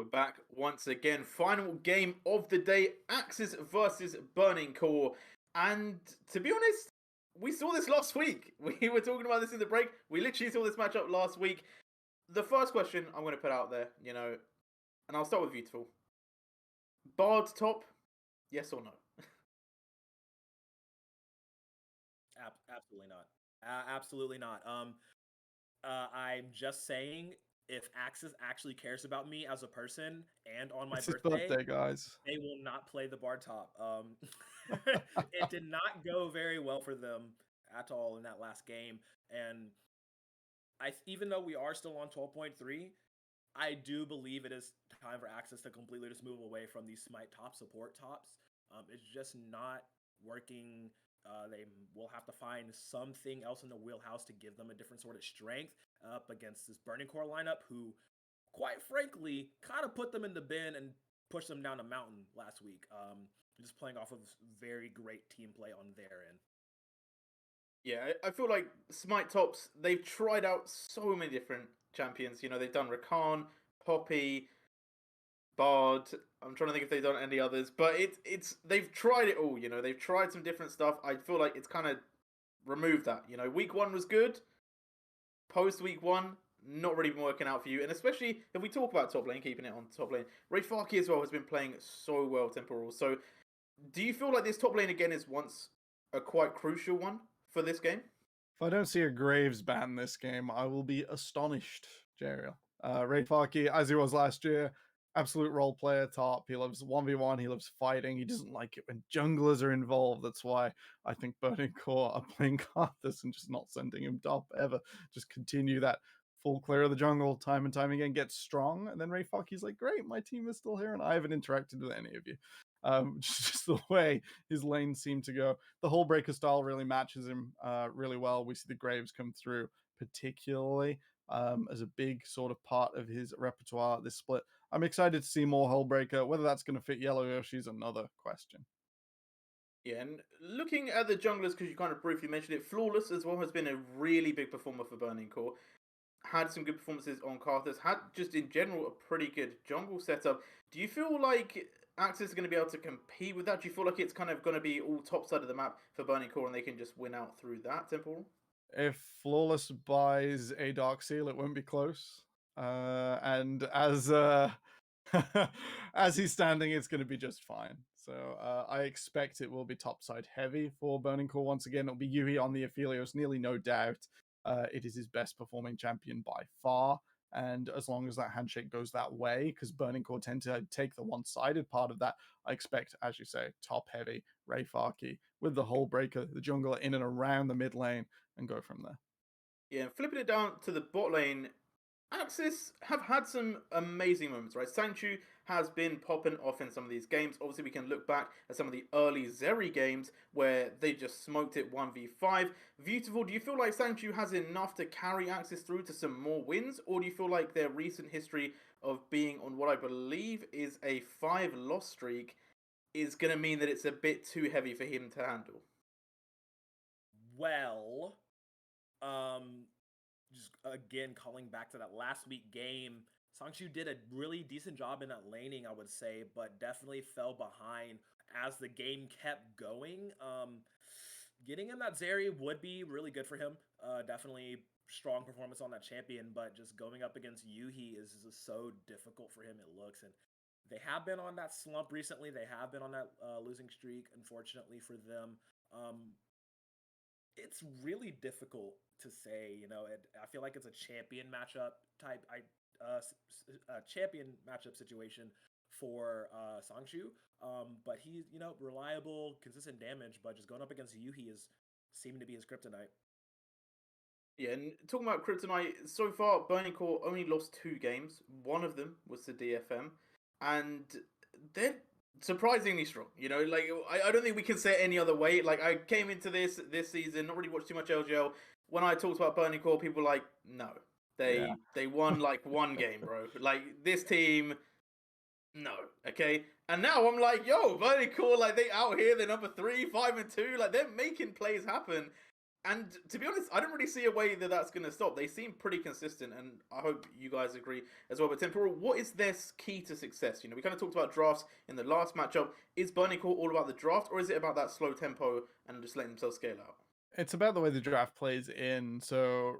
We're back once again. Final game of the day, AXIZ versus Burning Core. And to be honest, we saw this last week. We were talking about this in the break. We literally saw this matchup last week. The first question I'm going to put out there, and I'll start with Beautiful. Bard top, yes or no? Absolutely not. Absolutely not. I'm just saying, if AXIZ actually cares about me as a person and on my It's his birthday, guys. they will not play the Bard top. It did not go very well for them at all in that last game. And even though we are still on 12.3, I do believe it is time for AXIZ to completely just move away from these Smite top support tops. It's just not working. They will have to find something else in the wheelhouse to give them a different sort of strength up against this Burning Core lineup, who, quite frankly, kind of put them in the bin and pushed them down a mountain last week. Just playing off of very great team play on their end. Yeah, I feel like Smite tops, they've tried out so many different champions. They've done Rakan, Poppy, Bard. I'm trying to think if they've done any others, but they've tried it all. They've tried some different stuff. I feel like it's kind of removed that. Week 1 was good. Post week 1, not really been working out for you. And especially if we talk about top lane, keeping it on top lane, Rayfaki as well has been playing so well temporal. So do you feel like this top lane again is once a quite crucial one for this game? If I don't see a Graves ban this game, I will be astonished, Jeriel. Rayfaki, as he was last year, absolute role player top. He loves 1v1, he loves fighting. He doesn't like it when junglers are involved. That's why I think Burning Core are playing Karthus and just not sending him top ever. Just continue that full clear of the jungle time and time again, get strong, and then Rayfaki's like, great, my team is still here, and I haven't interacted with any of you. Just the way his lanes seem to go. The whole breaker style really matches him really well. We see the Graves come through particularly as a big sort of part of his repertoire this split. I'm excited to see more Hullbreaker. Whether that's going to fit Yellow Yoshi is another question. Yeah, and looking at the junglers, because you kind of briefly mentioned it, Flawless as well has been a really big performer for Burning Core. Had some good performances on Karthus, had just in general a pretty good jungle setup. Do you feel like AXIZ is going to be able to compete with that? Do you feel like it's kind of going to be all top side of the map for Burning Core and they can just win out through that, Temporal? If Flawless buys a Dark Seal, it won't be close. And as as he's standing, it's going to be just fine. So I expect it will be topside heavy for Burning Core once again. It'll be Yuhi on the Aphelios, nearly no doubt. It is his best performing champion by far. And as long as that handshake goes that way, because Burning Core tend to take the one-sided part of that, I expect, as you say, top-heavy Rayfaki with the Hullbreaker, the jungler in and around the mid lane, and go from there. Yeah, flipping it down to the bot lane, AXIZ have had some amazing moments, right? Sangchu has been popping off in some of these games. Obviously, we can look back at some of the early Zeri games where they just smoked it 1v5. Beautiful, do you feel like Sangchu has enough to carry AXIZ through to some more wins? Or do you feel like their recent history of being on what I believe is a 5-loss streak is going to mean that it's a bit too heavy for him to handle? Well, just again calling back to that last week game, Sangchu did a really decent job in that laning, I would say, but definitely fell behind as the game kept going. Getting him that Zeri would be really good for him. Definitely strong performance on that champion, but just going up against Yuhi is just so difficult for him, it looks. And they have been on that slump recently. They have been on that losing streak, unfortunately for them. It's really difficult to say, I feel like it's a champion matchup type, champion matchup situation for Sangchu. But he's, reliable, consistent damage, but just going up against Yuhi is seeming to be his kryptonite. Yeah, and talking about kryptonite, so far Burning Core only lost 2 games. One of them was the DFM, and they're surprisingly strong. I don't think we can say it any other way. Like, I came into this season, not really watched too much LJL. When I talked about Burning Core, people were like, no. They won like 1 game, bro. Like, this team, no. Okay? And now I'm like, yo, Burning Core, like, they out here, they're number 3, 5 and 2. Like, they're making plays happen. And to be honest, I don't really see a way that that's going to stop. They seem pretty consistent, and I hope you guys agree as well. But Temporal, what is their key to success? You know, we kind of talked about drafts in the last matchup. Is Burning Core all about the draft, or is it about that slow tempo and just letting themselves scale out? It's about the way the draft plays in. So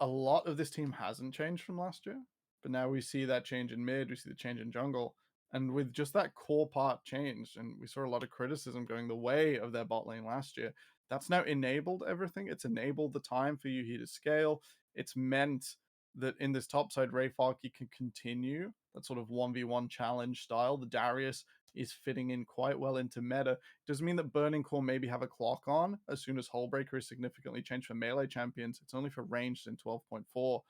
a lot of this team hasn't changed from last year, but now we see that change in mid, we see the change in jungle. And with just that core part changed, and we saw a lot of criticism going the way of their bot lane last year, that's now enabled everything. It's enabled the time for Yuhi to scale. It's meant that in this topside, Ray Farkey can continue that sort of 1v1 challenge style. The Darius is fitting in quite well into meta. Doesn't mean that Burning Core maybe have a clock on as soon as Hullbreaker is significantly changed for melee champions. It's only for ranged in 12.4.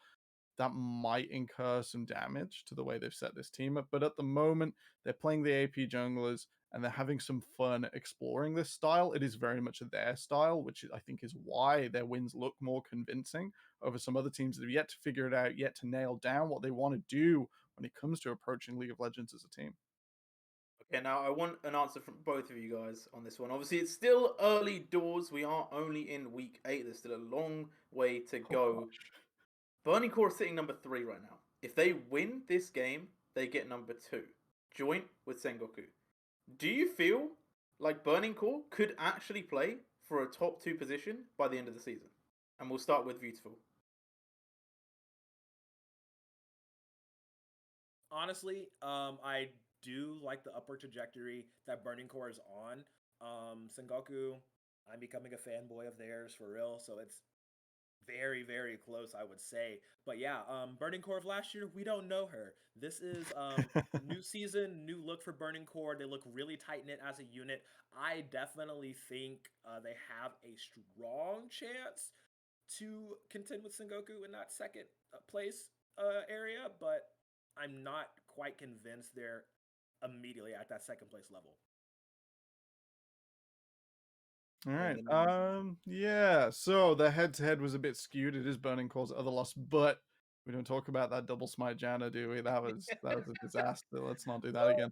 That might incur some damage to the way they've set this team up. But at the moment, they're playing the AP junglers and they're having some fun exploring this style. It is very much their style, which I think is why their wins look more convincing over some other teams that have yet to figure it out, yet to nail down what they want to do when it comes to approaching League of Legends as a team. Okay, now I want an answer from both of you guys on this one. Obviously, it's still early doors. We are only in week 8. There's still a long way to go. Burning Core is sitting number 3 right now. If they win this game, they get number 2, joint with Sengoku. Do you feel like Burning Core could actually play for a top 2 position by the end of the season? And we'll start with Beautiful. Honestly, I do like the upward trajectory that Burning Core is on. Sengoku, I'm becoming a fanboy of theirs for real, so it's very, very close, I would say. But yeah, Burning Core of last year, we don't know her. This is new season, new look for Burning Core. They look really tight-knit as a unit. I definitely think they have a strong chance to contend with Sengoku in that second place area, but I'm not quite convinced they're immediately at that second place level. All right. Yeah. So the head-to-head was a bit skewed. It is Burning Core's other loss, but we don't talk about that double smite Janna, do we? That was a disaster. Let's not do that again.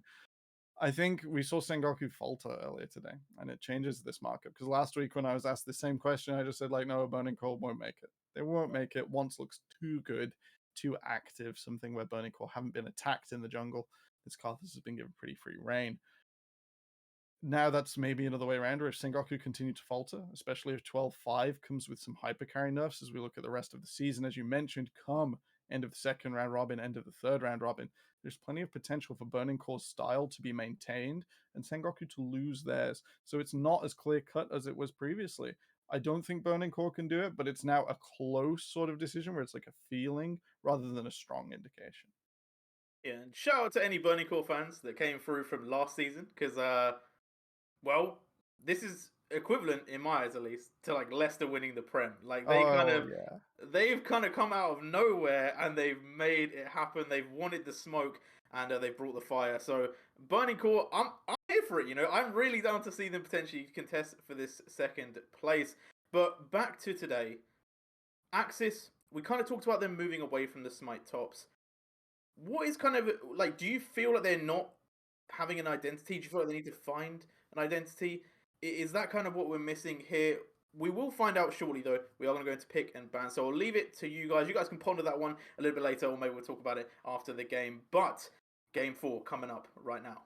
I think we saw Sengoku falter earlier today, and it changes this markup. Because last week when I was asked the same question, I just said, like, no, Burning Core won't make it. They won't make it. Once looks too good, too active, something where Burning Core haven't been attacked in the jungle. This Karthus has been given pretty free reign. Now that's maybe another way around, or if Sengoku continue to falter, especially if 12-5 comes with some hyper carry nerfs as we look at the rest of the season, as you mentioned, come end of the second round robin, end of the third round robin, there's plenty of potential for Burning Core's style to be maintained and Sengoku to lose theirs. So it's not as clear cut as it was previously. I don't think Burning Core can do it, but it's now a close sort of decision where it's like a feeling rather than a strong indication. Yeah, and shout out to any Burning Core fans that came through from last season, because well, this is equivalent in my eyes, at least, to like Leicester winning the Prem. Like they've kind of come out of nowhere and they've made it happen. They've wanted the smoke and they've brought the fire. So Burning Core, I'm here for it. You know, I'm really down to see them potentially contest for this second place. But back to today, AXIZ. We kind of talked about them moving away from the smite tops. What is kind of like? Do you feel like they're not having an identity? Do you feel like they need to find an identity? Is that kind of what we're missing here? We will find out shortly, though. We are going to go into pick and ban, so I'll leave it to you guys. You guys can ponder that one a little bit later, or maybe we'll talk about it after the game. But Game 4 coming up right now.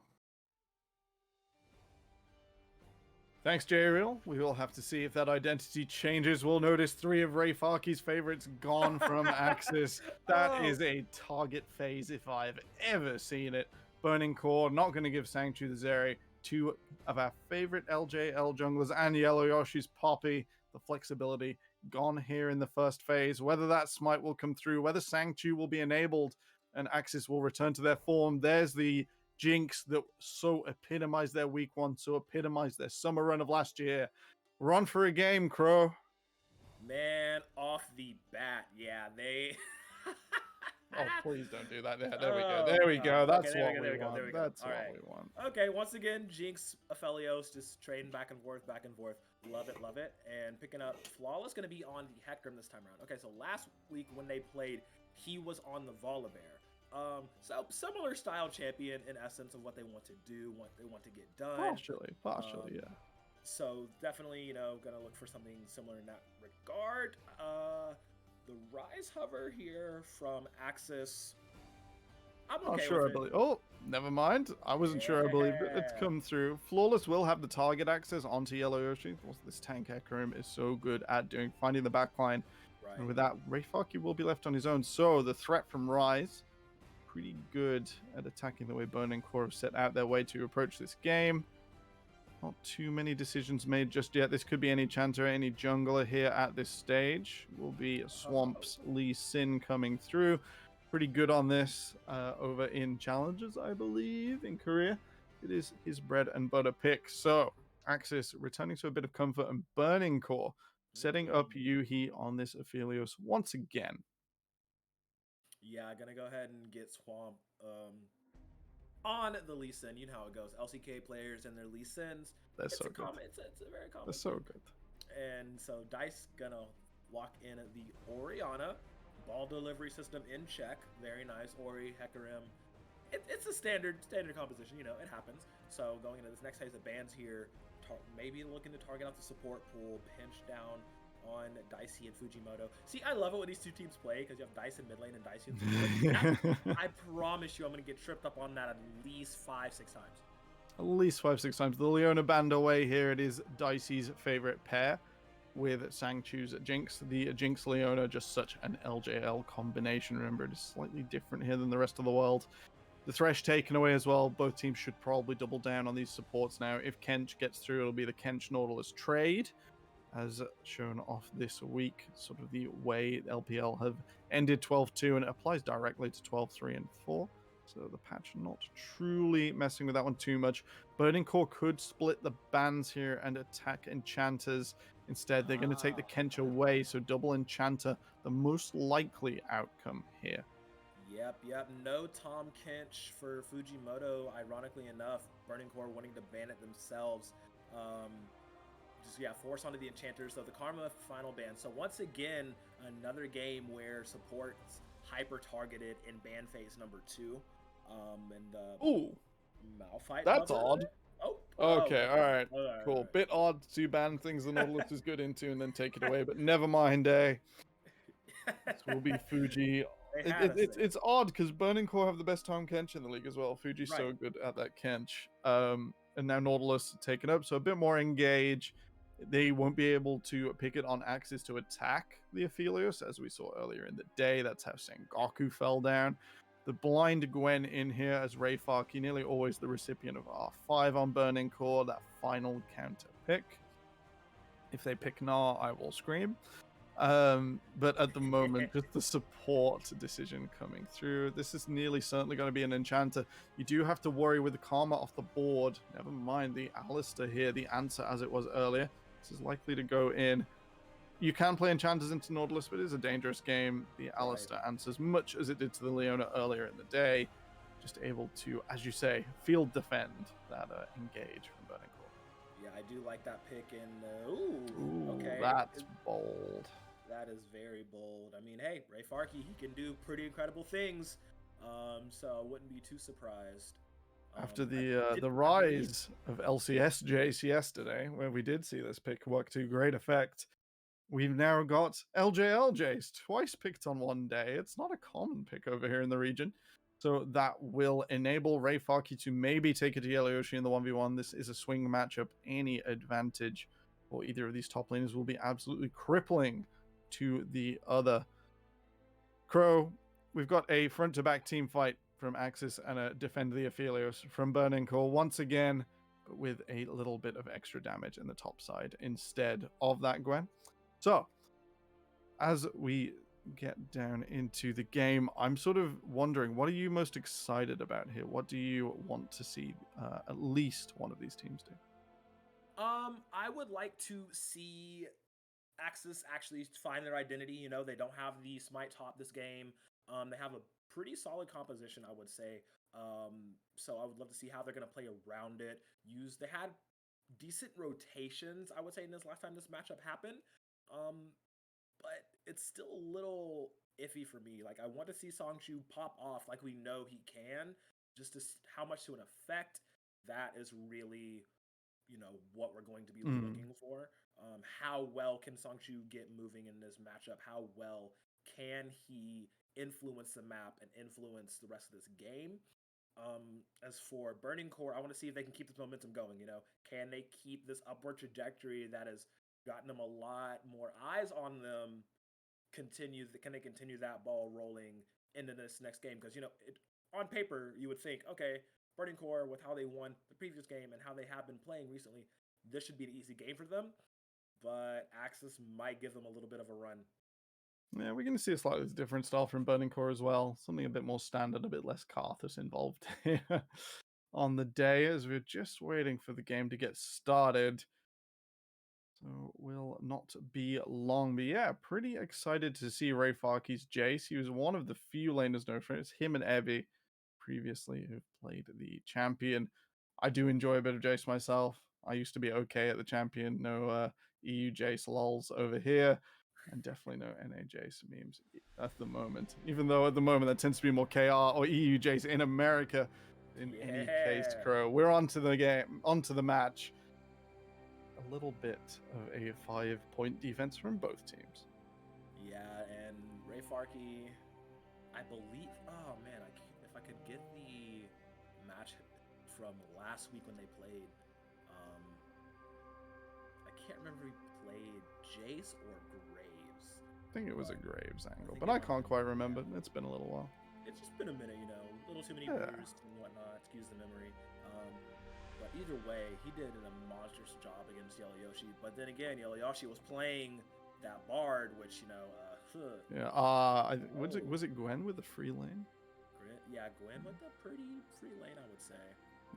Thanks, J-Real. We will have to see if that identity changes. We'll notice 3 of Ray Farkey's favorites gone from AXIZ. That is a target phase if I've ever seen it. Burning Core, not going to give Sanctuary the Zeri. 2 of our favorite LJL junglers and Yellow Yoshi's Poppy. The flexibility gone here in the first phase. Whether that smite will come through, whether Sanctuary will be enabled and AXIZ will return to their form. There's the jinx that so epitomized their week 1, so epitomized their summer run of last year. Run for a game, Crow. Man, off the bat, yeah, they... Oh, please don't do that. There we go. There we go. That's what we want. That's what we want. Okay, once again, Jinx, Aphelios, just trading back and forth, back and forth. Love it, love it. And picking up Flawless, going to be on the Hecarim this time around. Okay, so last week when they played, he was on the Volibear. So similar style champion in essence of what they want to do, what they want to get done. Partially, yeah. So definitely, gonna look for something similar in that regard. The Rise Hover here from AXIZ. I'm Not okay sure I with it. believe. Oh, never mind. I wasn't sure I believed it. It's Yeah. come through. Flawless will have the target access onto Yellow Yoshi. This tank Hecarim is so good at finding the backline. Right. And with that, Rayfaki will be left on his own. So the threat from Rise, pretty good at attacking the way Burning Core have set out their way to approach this game. Not too many decisions made just yet. This could be any Chanter, any jungler here at this stage. Will be Swamp's Lee Sin coming through. Pretty good on this over in Challenges, I believe, in Korea. It is his bread and butter pick. So, AXIZ returning to a bit of comfort and Burning Core, setting up Yuhi on this Aphelios once again. Yeah, gonna go ahead and get Swamp on the Lee Sin. You know how it goes. LCK players and their Lee Sins. They're so good. It's a very common. They're so good. And so Dice gonna lock in the Orianna. Ball delivery system in check. Very nice. Ori, Hecarim. It's a standard composition. It happens. So going into this next phase of bans here, maybe looking to target out the support pool, pinch down on Dicey and Fujimoto. See, I love it when these two teams play because you have Dice in mid lane and Dicey in support. I promise you I'm going to get tripped up on that at least 5-6 times. At least 5-6 times. The Leona band away here. It is Dicey's favorite pair with Sangchu's Jinx. The Jinx Leona, just such an LJL combination. Remember, it is slightly different here than the rest of the world. The Thresh taken away as well. Both teams should probably double down on these supports now. If Kench gets through, it'll be the Kench Nautilus trade, as shown off this week. Sort of the way LPL have ended 12-2, and it applies directly to 12-3 and 4. So the patch not truly messing with that one too much. Burning Core could split the bans here and attack Enchanters. Instead, they're going to take the Kench away, so double Enchanter, the most likely outcome here. Yep. No Tom Kench for Fujimoto. Ironically enough, Burning Core wanting to ban it themselves. Force onto the Enchanters. So the Karma final ban. So once again, another game where support's hyper targeted in ban phase number 2. Ooh, Malphite. that's odd. Okay, all right, cool. All right. Bit odd to ban things the Nautilus is good into and then take it away, but never mind, eh? This will be Fuji. It's odd because Burning Core have the best Tom Kench in the league as well. Fuji's so good at that Kench. And now Nautilus taken up, so a bit more engage. They won't be able to pick it on AXIZ to attack the Aphelios, as we saw earlier in the day. That's how Sengoku fell down. The blind Gwen in here as Rayfaki, nearly always the recipient of R5 on Burning Core, that final counter pick. If they pick Gnar, I will scream. But at the moment, just the support decision coming through. This is nearly certainly going to be an Enchanter. You do have to worry with the Karma off the board. Never mind the Alistair here, the answer as it was earlier. This is likely to go in. You can play Enchanters into Nautilus, but it is a dangerous game. The Alistair answers much as it did to the Leona earlier in the day. Just able to, as you say, field defend that engage from Burning Core. Yeah, I do like that pick. And ooh, okay, that's bold. That is very bold. I mean, hey, Rayfaki, he can do pretty incredible things. So I wouldn't be too surprised. After the rise of LCS Jace yesterday, where we did see this pick work to great effect, we've now got LJL Jace, twice picked on one day. It's not a common pick over here in the region. So that will enable Rayfaki to maybe take it to Yellow Yoshi in the 1v1. This is a swing matchup. Any advantage for either of these top laners will be absolutely crippling to the other. Crow, we've got a front-to-back team fight from AXIZ and a Defend the Aphelios from Burning Core once again, but with a little bit of extra damage in the top side instead of that Gwen. So, as we get down into the game, I'm sort of wondering, what are you most excited about here? What do you want to see at least one of these teams do? I would like to see AXIZ actually find their identity. You know, they don't have the Smite top this game. They have a pretty solid composition, I would say. So I would love to see how they're going to play around it. They had decent rotations, I would say, in this last time this matchup happened. But it's still a little iffy for me. Like, I want to see Sangchu pop off like we know he can. Just to how much to an effect, that is really what we're going to be Mm. looking for. How well can Songchu get moving in this matchup? How well can he influence the map and influence the rest of this game? As for Burning Core, I want to see if they can keep this momentum going. Can they keep this upward trajectory that has gotten them a lot more eyes on them? Can they continue that ball rolling into this next game? Because on paper you would think, okay, Burning Core, with how they won the previous game and how they have been playing recently, this should be an easy game for them. But AXIZ might give them a little bit of a run. Yeah, we're going to see a slightly different style from Burning Core as well. Something a bit more standard, a bit less Karthus involved here on the day, as we're just waiting for the game to get started. So will not be long. But yeah, pretty excited to see Ray Farkey's Jace. He was one of the few laners known for it. It's him and Evie previously who've played the champion. I do enjoy a bit of Jace myself. I used to be okay at the champion. No EU Jace lols over here. And definitely no NA Jace memes at the moment. Even though at the moment that tends to be more KR or EU Jace in America. In any case, Crow. We're onto the game, onto the match. A little bit of a 5-point defense from both teams. Yeah, and Ray Farkey, I believe. Oh man, if I could get the match from last week when they played, I can't remember if he played Jace or Graves. I think it was a Graves angle, but I can't quite remember. Yeah. It's been a little while. It's just been a minute, a little too many years and whatnot. Excuse the memory. But either way, he did a monstrous job against Yellow Yoshi. But then again, Yellow Yoshi was playing that Bard, which yeah. Was it Gwen with the free lane? Yeah, Gwen with the pretty free lane, I would say.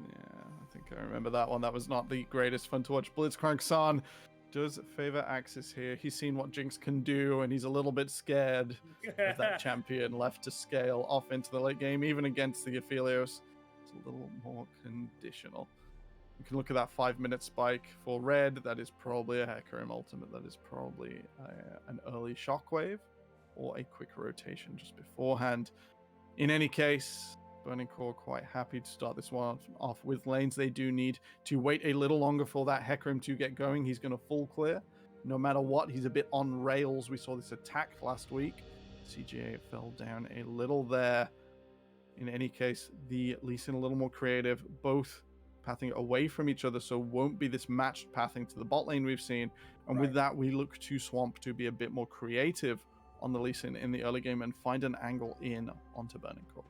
Yeah, I think I remember that one. That was not the greatest fun to watch. Blitzcrank-san does favor AXIZ here. He's seen what Jinx can do, and he's a little bit scared of that champion left to scale off into the late game, even against the Aphelios. It's a little more conditional. You can look at that 5-minute spike for red. That is probably a Hecarim ultimate. That is probably an early shockwave or a quick rotation just beforehand. In any case, Burning Core quite happy to start this one off with lanes. They do need to wait a little longer for that Hecarim to get going. He's going to full clear no matter what. He's a bit on rails. We saw this attack last week. CGA fell down a little there. In any case, the Lee Sin a little more creative, both pathing away from each other, so won't be this matched pathing to the bot lane we've seen. And with that, we look to Swamp to be a bit more creative on the Lee Sin in the early game and find an angle in onto Burning Core.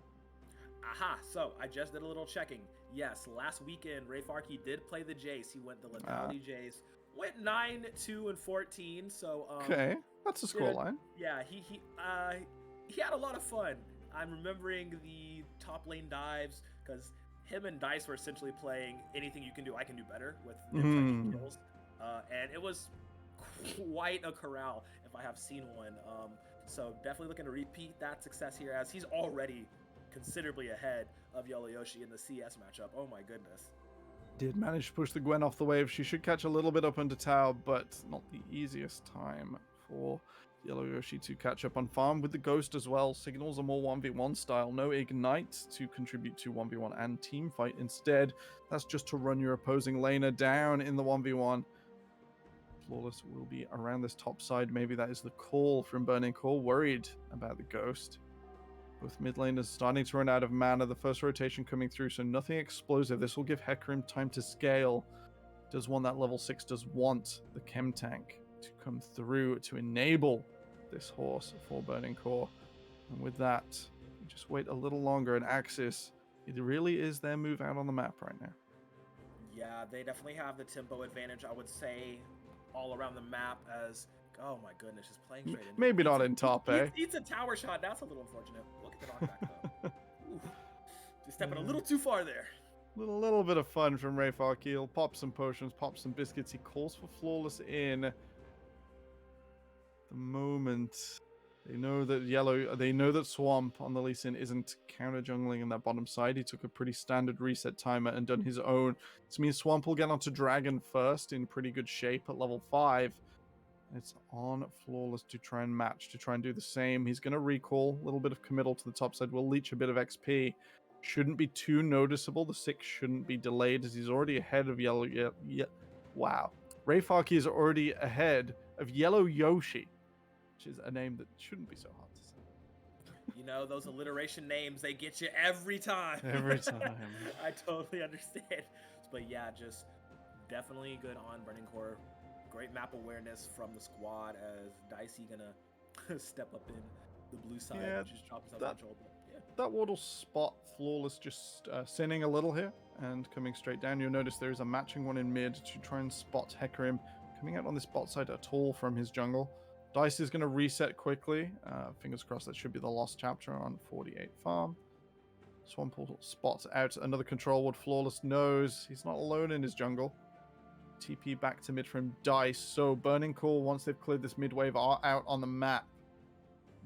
Aha, so I just did a little checking. Yes, last weekend, Ray Farkey did play the Jace. He went the lethality Jace. Went 9, 2, and 14, so... okay, that's a scoreline. Yeah, he had a lot of fun. I'm remembering the top lane dives, because him and Dice were essentially playing anything you can do, I can do better with them kills. And it was quite a corral, if I have seen one. So definitely looking to repeat that success here, as he's already considerably ahead of Yellow Yoshi in the CS matchup. Oh my goodness. Did manage to push the Gwen off the wave. She should catch a little bit up into Tau, but not the easiest time for Yellow Yoshi to catch up on farm. With the Ghost as well, signals a more 1v1 style. No Ignite to contribute to 1v1 and team fight. Instead, that's just to run your opposing laner down in the 1v1. Flawless will be around this top side. Maybe that is the call from Burning Core. Worried about the Ghost. Both mid laners starting to run out of mana. The first rotation coming through, so nothing explosive. This will give Hecarim time to scale. Does want that level 6, does want the Chem Tank to come through to enable this horse for Burning Core. And with that, we just wait a little longer, and AXIZ, it really is their move out on the map right now. Yeah, they definitely have the tempo advantage, I would say, all around the map, as... Oh my goodness, just playing straight in. Maybe not in top, It's a tower shot. That's a little unfortunate. Look at the knockback, though. Just stepping a little too far there. A little bit of fun from Ray Farkey. He'll pop some potions, pop some biscuits. He calls for Flawless in. The moment they know that Swamp on the Lee Sin isn't counter jungling in that bottom side. He took a pretty standard reset timer and done his own. This means Swamp will get onto Dragon first in pretty good shape at level 5. It's on Flawless to try and match, to try and do the same. He's going to recall. A little bit of committal to the top side. Will leech a bit of XP. shouldn't be too noticeable. The 6 shouldn't be delayed as he's already ahead of Yellow. Wow. Rayfarky is already ahead of Yellow Yoshi, which is a name that shouldn't be so hard to say. You know, those alliteration names, they get you every time. Every time. I totally understand. But yeah, just definitely good on Burning Core. Great map awareness from the squad as Dicey gonna step up in the blue side, Yeah, just drop himself that- control. But yeah. That ward'll spot Flawless just sinning a little here and coming straight down. You'll notice there is a matching one in mid to try and spot Hecarim coming out on this bot side at all from his jungle. Dice is going to reset quickly. Fingers crossed that should be the lost chapter on 48 farm. Swamppool spots out another control ward. Flawless knows he's not alone in his jungle. TP back to mid from Dice. So Burning Core, once they've cleared this mid wave, are out on the map.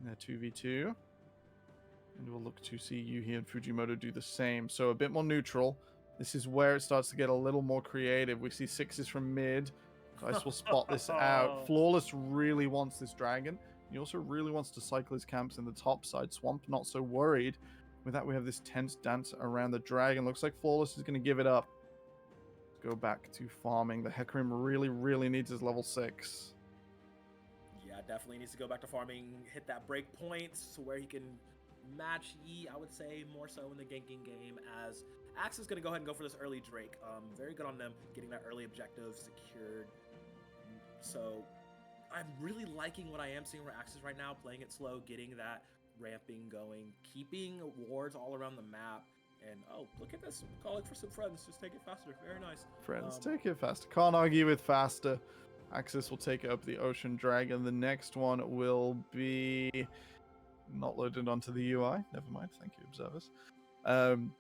In their 2v2. And we'll look to see Yuhi and Fujimoto do the same. So a bit more neutral. This is where it starts to get a little more creative. We see 6s from mid. Dice will spot this out. Flawless really wants this dragon. He also really wants to cycle his camps in the top side. Swamp not so worried. With that, we have this tense dance around the dragon. Looks like Flawless is going to give it up. Go back to farming. The Hecarim really needs his level 6. Yeah, definitely needs to go back to farming, hit that break point to where he can match Yi, I would say, more so in the ganking game, as AXIZ is going to go ahead and go for this early Drake. Very good on them getting that early objective secured. So I'm really liking what I am seeing for AXIZ right now, playing it slow, getting that ramping going, keeping wards all around the map. And oh, look at this. Calling for some friends. Just take it faster. Very nice. Friends, take it faster. Can't argue with faster. AXIZ will take up the Ocean Dragon. The next one will be not loaded onto the UI. Never mind. Thank you, observers.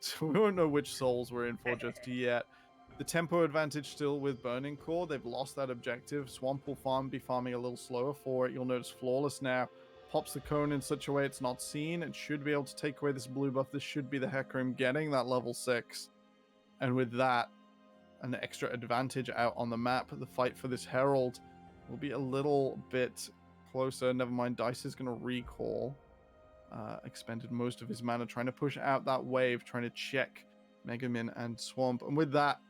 So we won't know which souls we're in for just yet. The tempo advantage still with Burning Core. They've lost that objective. Swamp will be farming a little slower for it. You'll notice Flawless now pops the cone in such a way it's not seen. It should be able to take away this blue buff. This should be the Hecarim getting that level 6. And with that, an extra advantage out on the map. The fight for this Herald will be a little bit closer. Never mind, Dice is going to recall. Expended most of his mana trying to push out that wave, trying to check Megamin and Swamp. And with that,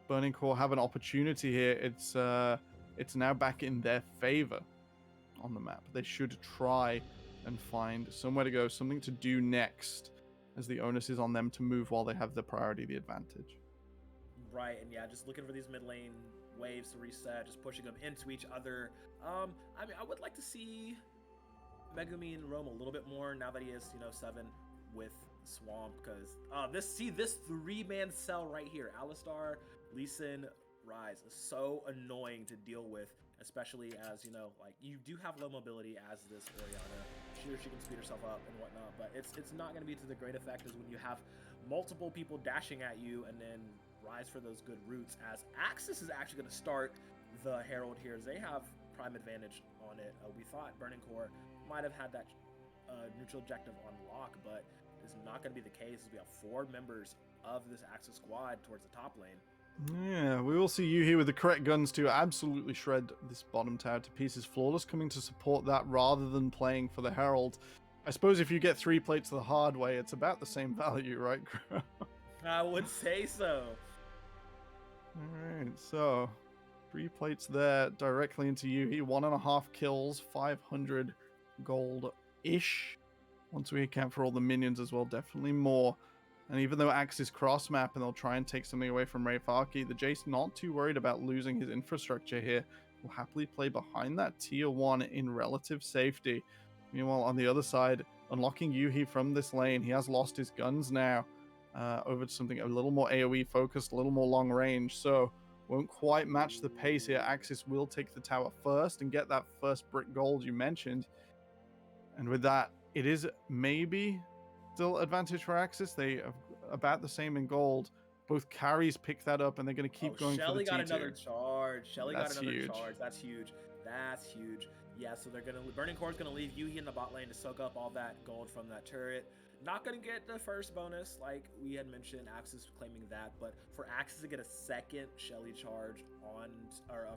Burning Core have an opportunity here. It's now back in their favor on the map. They should try and find somewhere to go, something to do next, as the onus is on them to move while they have the priority, the advantage. Right, and yeah, just looking for these mid lane waves to reset, just pushing them into each other. I mean, I would like to see Megumin roam a little bit more now that he is, 7 with Swamp, because this 3-man cell right here, Alistar, Lee Sin, Ryze, is so annoying to deal with, especially as, you do have low mobility as this Orianna. Sure, she can speed herself up and whatnot, but it's not going to be to the great effect as when you have multiple people dashing at you and then Ryze for those good roots, as AXIZ is actually going to start the Herald here, as they have prime advantage on it. We thought Burning Core might have had that neutral objective on lock, but it's not going to be the case, as we have 4 members of this AXIZ squad towards the top lane. Yeah, we will see you here with the correct guns to absolutely shred this bottom tower to pieces. Flawless coming to support that rather than playing for the Herald. I suppose if you get 3 plates the hard way, it's about the same value, right? I would say so. Alright, so 3 plates there directly into Yuhi. 1.5 kills, 500 gold-ish. Once we account for all the minions as well, definitely more. And even though AXIZ cross map and they'll try and take something away from Rayfarky, the Jace not too worried about losing his infrastructure here. Will happily play behind that tier 1 in relative safety. Meanwhile, on the other side, unlocking Yuhi from this lane, he has lost his guns now over to something a little more AoE focused, a little more long range. So won't quite match the pace here. AXIZ will take the tower first and get that first brick gold you mentioned. And with that, it is maybe still advantage for AXIZ. They have about the same in gold. Both carries pick that up, and they're going to keep going Shelly for the T2. got another charge. Shelly got another huge. charge. That's huge. That's huge. Yeah, so they're going to... Burning Core is going to leave Yuhi in the bot lane to soak up all that gold from that turret. Not going to get the first bonus, like we had mentioned. AXIZ claiming that, but for AXIZ to get a second Shelly charge on... Or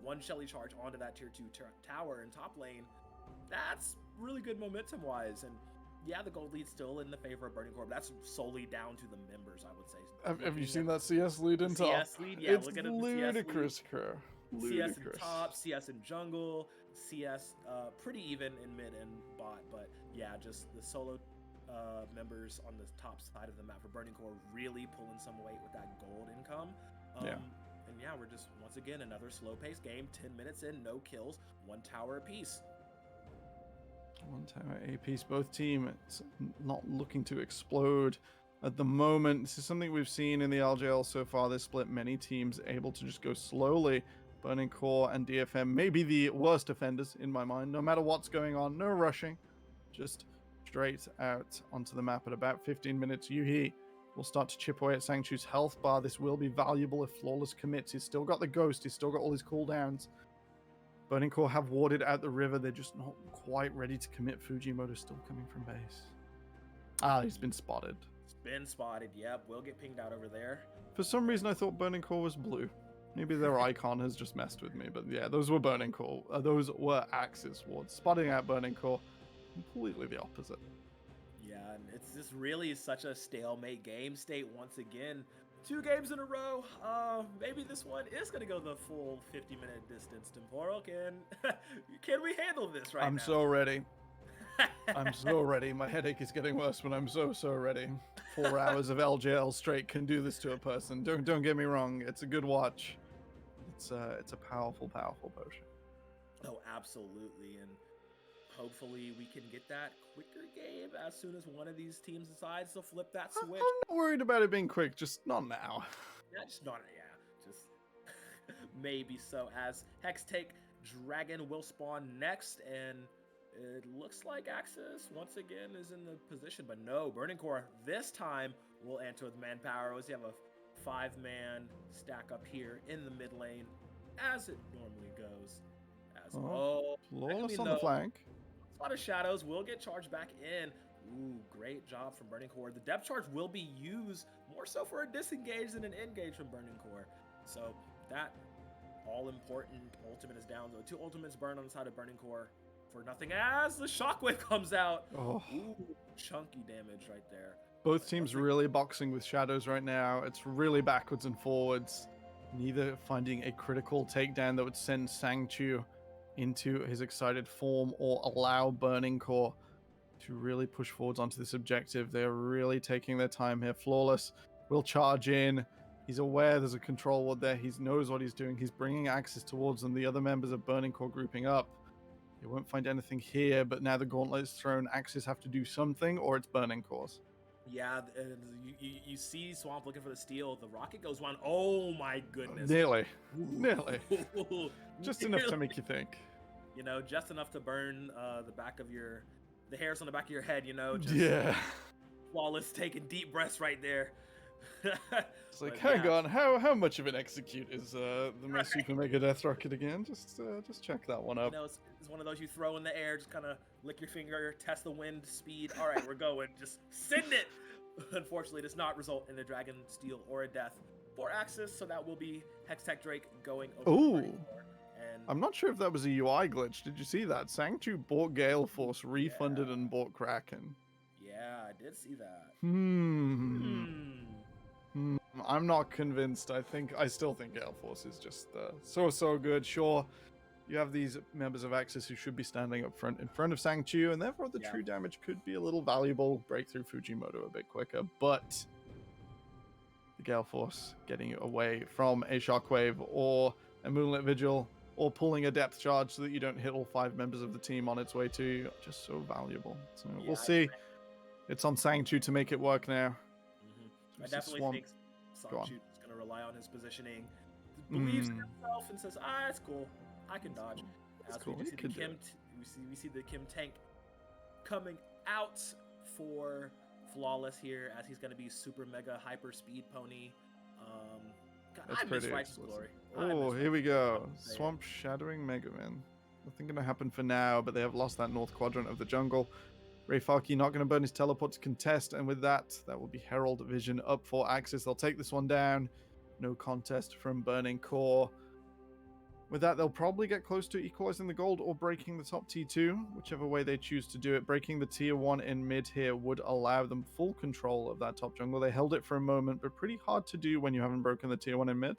one Shelly charge onto that tier 2 tower in top lane, that's really good momentum-wise. And yeah, the gold lead's still in the favor of Burning Core. But that's solely down to the members, I would say. Have you Looking seen at that CS lead in the top? CS lead? Yeah, It's looking at the CS lead. ludicrous, Kerr. CS in Ludicrous. top, CS in jungle, CS pretty even in mid and bot, but yeah, just the solo members on the top side of the map for Burning Core really pulling some weight with that gold income. Yeah. And yeah, we're just, once again, another slow-paced game, 10 minutes in, no kills, 1 tower apiece. 1 tower apiece. Both teams not looking to explode at the moment. This is something we've seen in the LJL so far. This split, many teams able to just go slowly. Burning Core and DFM may be the worst offenders in my mind. No matter what's going on, no rushing. Just straight out onto the map at about 15 minutes. Yuhi will start to chip away at Sangchu's health bar. This will be valuable if Flawless commits. He's still got the Ghost. He's still got all his cooldowns. Burning Core have warded out the river. They're just not quite ready to commit. Fujimoto still coming from base. Ah, he's been spotted. It's been spotted, yep. Will get pinged out over there. For some reason, I thought Burning Core was blue. Maybe their icon has just messed with me, but yeah, those were Burning Core. Those were AXIZ wards. Spotting out Burning Core, completely the opposite. Yeah, and it's just really such a stalemate game state once again. 2 games in a row. Maybe this one is going to go the full 50-minute distance. Temporal, can we handle this right now? I'm so ready. I'm so ready. My headache is getting worse, but I'm so ready. 4 hours of LJL straight can do this to a person. Don't get me wrong. It's a good watch. It's a powerful potion. Oh, absolutely. And hopefully we can get that quicker game as soon as one of these teams decides to flip that switch. I'm not worried about it being quick, just not now. Yeah, just not, just maybe so, as Hex Take Dragon will spawn next, and it looks like AXIZ once again is in the position, but no, Burning Core this time will enter with manpower as you have a 5-man stack up here in the mid lane, as it normally goes. As Flawless on the flank. A lot of shadows will get charged back in. Ooh, great job from Burning Core. The depth charge will be used more so for a disengage than an engage from Burning Core. So that all-important ultimate is down. So 2 ultimates burn on the side of Burning Core for nothing as the shockwave comes out. Oh. Ooh, chunky damage right there. Both teams really boxing with shadows right now. It's really backwards and forwards. Neither finding a critical takedown that would send Sangchu into his excited form or allow Burning Core to really push forwards onto this objective. They're really taking their time here. Flawless will charge in. He's aware there's a control ward there. He knows what he's doing. He's bringing AXIZ towards them. The other members of Burning Core grouping up. They won't find anything here, but now the gauntlet is thrown. AXIZ have to do something, or it's Burning Cores. Yeah, you see Swamp looking for the steal. The rocket goes on. Oh my goodness. Nearly. Just enough to make you think. You know, just enough to burn the hairs on the back of your head, you know. Just yeah. Flawless taking deep breaths right there. It's like, hang on, how much of an execute is the most Super Mega Death Rocket again? Just check that one up. You know, it's one of those you throw in the air, just kind of lick your finger, test the wind speed. All right, we're going. Just send it. Unfortunately, it does not result in a dragon steal or a death for AXIZ, so that will be Hextech Drake going over. Ooh. And I'm not sure if that was a UI glitch. Did you see that? Sangchu bought Gale Force, refunded, and bought Kraken. Yeah, I did see that. I'm not convinced. I still think Gale Force is just so good. Sure, you have these members of AXIZ who should be standing up front in front of Sangchu, and therefore the true damage could be a little valuable. Breakthrough Fujimoto a bit quicker, but the Gale Force getting away from a Shockwave or a Moonlit Vigil, or pulling a depth charge so that you don't hit all 5 members of the team on its way to you, just so valuable. So we'll see. It's on Sangchu to make it work now. I definitely think Sangchu is going to rely on his positioning. Believes in himself and says, it's cool. I can dodge. As cool. we see the Kim tank coming out for Flawless here, as he's going to be super mega hyper speed pony. That's pretty Righteous Glory. Oh, here we go. Swamp Shadowing Mega Man. Nothing going to happen for now, but they have lost that north quadrant of the jungle. Rayfaki not going to burn his teleport to contest, and with that will be Herald Vision up for AXIZ. They'll take this one down. No contest from Burning Core. With that, they'll probably get close to equalizing the gold or breaking the top T2, whichever way they choose to do it. Breaking the tier 1 in mid here would allow them full control of that top jungle. They held it for a moment, but pretty hard to do when you haven't broken the tier 1 in mid.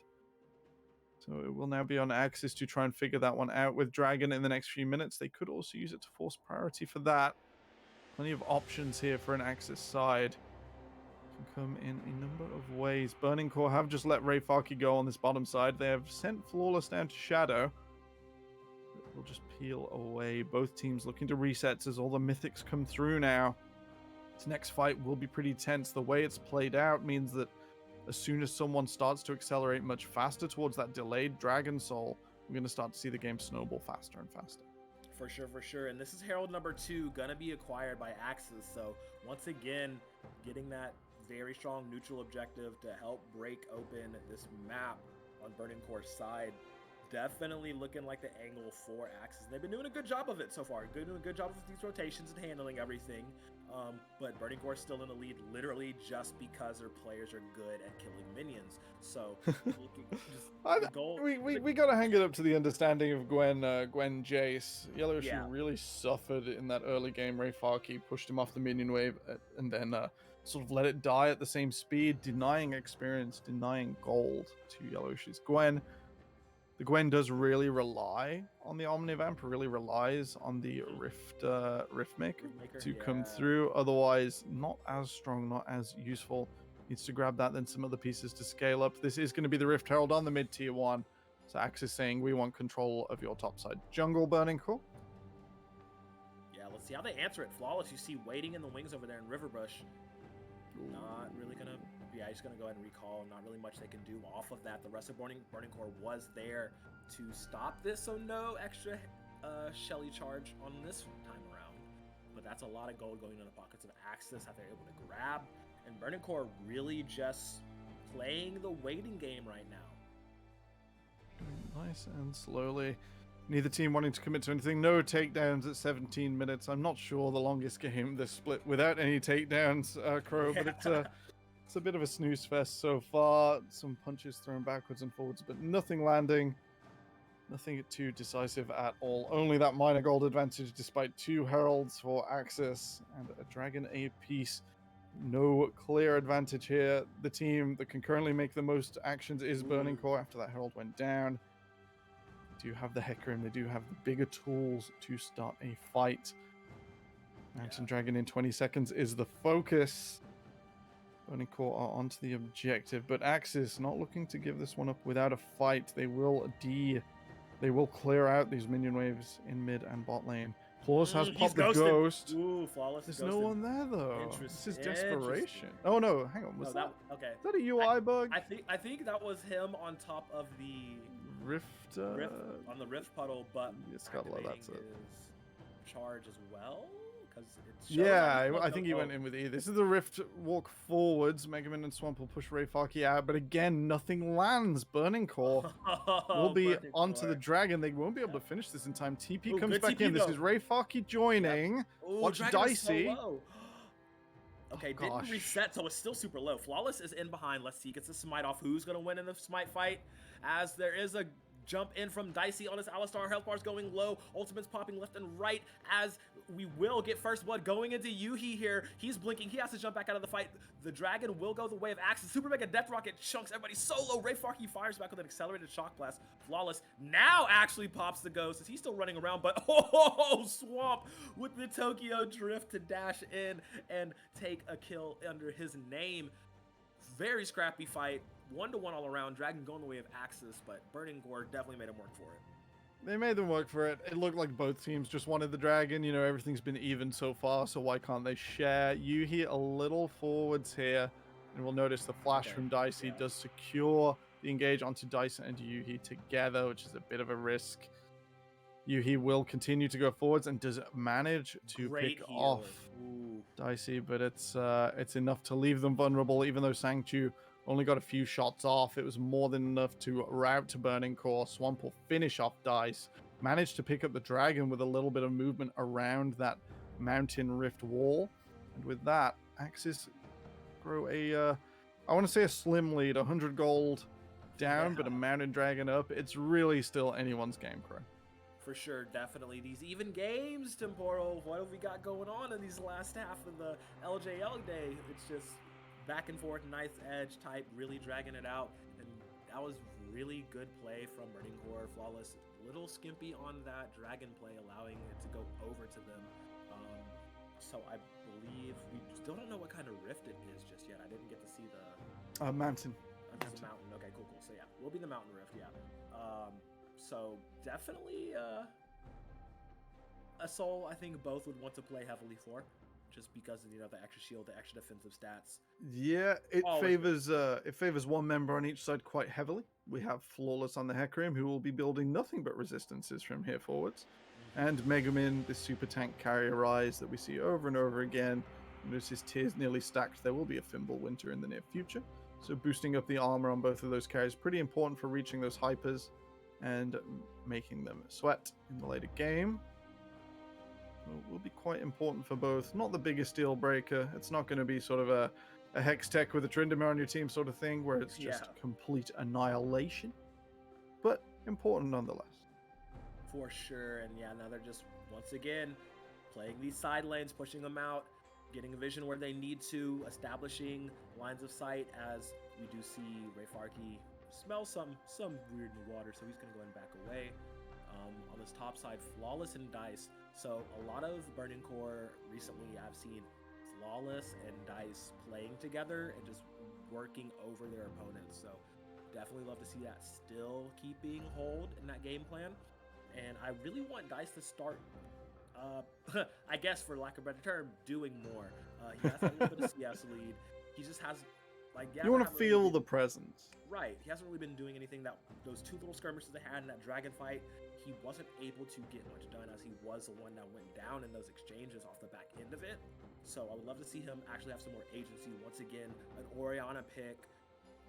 So it will now be on AXIZ to try and figure that one out. With Dragon in the next few minutes, they could also use it to force priority for that. Plenty of options here for an AXIZ side. Can come in a number of ways. Burning Core have just let Rayfaki go on this bottom side. They have sent Flawless down to Shadow. It will just peel away. Both teams looking to resets as all the mythics come through now. This next fight will be pretty tense. The way it's played out means that as soon as someone starts to accelerate much faster towards that delayed Dragon Soul, we're going to start to see the game snowball faster and faster. For sure, for sure. And this is Herald number 2, gonna be acquired by AXIZ. So once again, getting that very strong neutral objective to help break open this map on Burning Core's side. Definitely looking like the angle for AXIZ. They've been doing a good job of it so far. Doing a good job with these rotations and handling everything. But Burning Core is still in the lead literally just because their players are good at killing minions. So we gotta hang it up to the understanding of Gwen Jace. Yellow really suffered in that early game. Rayfaki pushed him off the minion wave and then sort of let it die at the same speed, denying experience, denying gold to Yellowshi's Gwen. The Gwen does really rely on the Omnivamp, really relies on the Riftmaker to come through. Otherwise, not as strong, not as useful. Needs to grab that, then some other pieces to scale up. This is going to be the Rift Herald on the mid tier 1. So AXIZ saying, we want control of your top side jungle, Burning Core. Yeah, let's see how they answer it. Flawless, you see waiting in the wings over there in Riverbush. Not really going to... Yeah, he's going to go ahead and recall. Not really much they can do off of that. The rest of Burning Core was there to stop this, so no extra Shelly charge on this time around. But that's a lot of gold going into the pockets of AXIZ that they're able to grab. And Burning Core really just playing the waiting game right now. Nice and slowly. Neither team wanting to commit to anything. No takedowns at 17 minutes. I'm not sure the longest game this split without any takedowns, Crow, but it's a bit of a snooze fest so far. Some punches thrown backwards and forwards, but nothing landing. Nothing too decisive at all. Only that minor gold advantage despite 2 heralds for AXIZ and a dragon apiece. No clear advantage here. The team that can currently make the most actions is Burning Core after that herald went down. They do have the Hecarim, and they do have the bigger tools to start a fight. Mountain Dragon in 20 seconds is the focus. Burning Core are onto the objective, but AXIZ not looking to give this one up without a fight. They will clear out these minion waves in mid and bot lane. Flawless has popped the ghost. Ooh, Flawless. There's no one there though. This is desperation. Oh no, hang on. Was that okay? Is that a UI bug? I think that was him on top of the rift on the rift puddle, but it's got low. That's it. Charge as well. I think he went in with E. This is the Rift walk forwards. Megaman and Swamp will push Rayfaki out, but again, nothing lands. Burning Core will be onto the dragon. They won't be able to finish this in time. TP comes back in. This is Rayfaki joining. Ooh, watch Dicey. Okay, didn't reset, so it's still super low. Flawless is in behind. Let's see, he gets the smite off. Who's going to win in the smite fight? As there is a jump in from Dicey on his Alistar. Health bar's going low. Ultimate's popping left and right as we will get first blood going into Yuhi here. He's blinking. He has to jump back out of the fight. The dragon will go the way of AXIZ. Super Mega Death Rocket chunks everybody so low. Rayfaki fires back with an accelerated shock blast. Flawless now actually pops the ghost as he's still running around, but Swamp with the Tokyo Drift to dash in and take a kill under his name. Very scrappy fight. 1-1 all around. Dragon going the way of AXIZ, but Burning Core definitely made him work for it. They made them work for it. It looked like both teams just wanted the dragon. You know, everything's been even so far, so why can't they share? Yuhi a little forwards here, and we'll notice the flash from Dicey does secure the engage onto Dicey and Yuhi together, which is a bit of a risk. Yuhi will continue to go forwards and does manage to pick off Dicey, but it's enough to leave them vulnerable, even though Sangchu only got a few shots off. It was more than enough to route to Burning Core. Swamp will finish off Dice. Managed to pick up the dragon with a little bit of movement around that mountain rift wall. And with that, AXIZ grow a, I want to say a slim lead, 100 gold, down, but a mountain dragon up. It's really still anyone's game, Crow. For sure, definitely. These even games, Temporal, what have we got going on in these last half of the LJL day? It's just back and forth, nice edge type, really dragging it out. And that was really good play from Burning Core, flawless. Little skimpy on that dragon play, allowing it to go over to them. So I believe we still don't know what kind of rift it is just yet. I didn't get to see the Mountain. It's a mountain. Okay, cool. So yeah, we'll be the mountain rift. Yeah. So definitely a soul I think both would want to play heavily for, just because of the extra shield, the extra defensive stats. Yeah, it favors one member on each side quite heavily. We have Flawless on the Hecarim, who will be building nothing but resistances from here forwards. And Megumin, the super tank carrier rise that we see over and over again. Notice his tiers nearly stacked. There will be a Fimble Winter in the near future. So boosting up the armor on both of those carriers, pretty important for reaching those hypers and making them sweat in the later game. Will be quite important for both. Not the biggest deal breaker. It's not going to be sort of a Hex Tech with a Tryndamere on your team sort of thing, where it's just complete annihilation. But important nonetheless. For sure, and yeah, now they're just, once again, playing these side lanes, pushing them out, getting a vision where they need to, establishing lines of sight, as we do see Rayfarki smell some weird in the water, so he's going to go ahead and back away. On this top side, Flawless and Dice. So a lot of Burning Core recently, I've seen Flawless and Dice playing together and just working over their opponents. So definitely love to see that still keeping hold in that game plan. And I really want Dice to start, I guess for lack of a better term, doing more. He has a little bit of CS lead. He just has, you want to feel the presence. Right. He hasn't really been doing anything. Those two little skirmishes they had in that dragon fight, he wasn't able to get much done, as he was the one that went down in those exchanges off the back end of it. So I would love to see him actually have some more agency. Once again, an Orianna pick,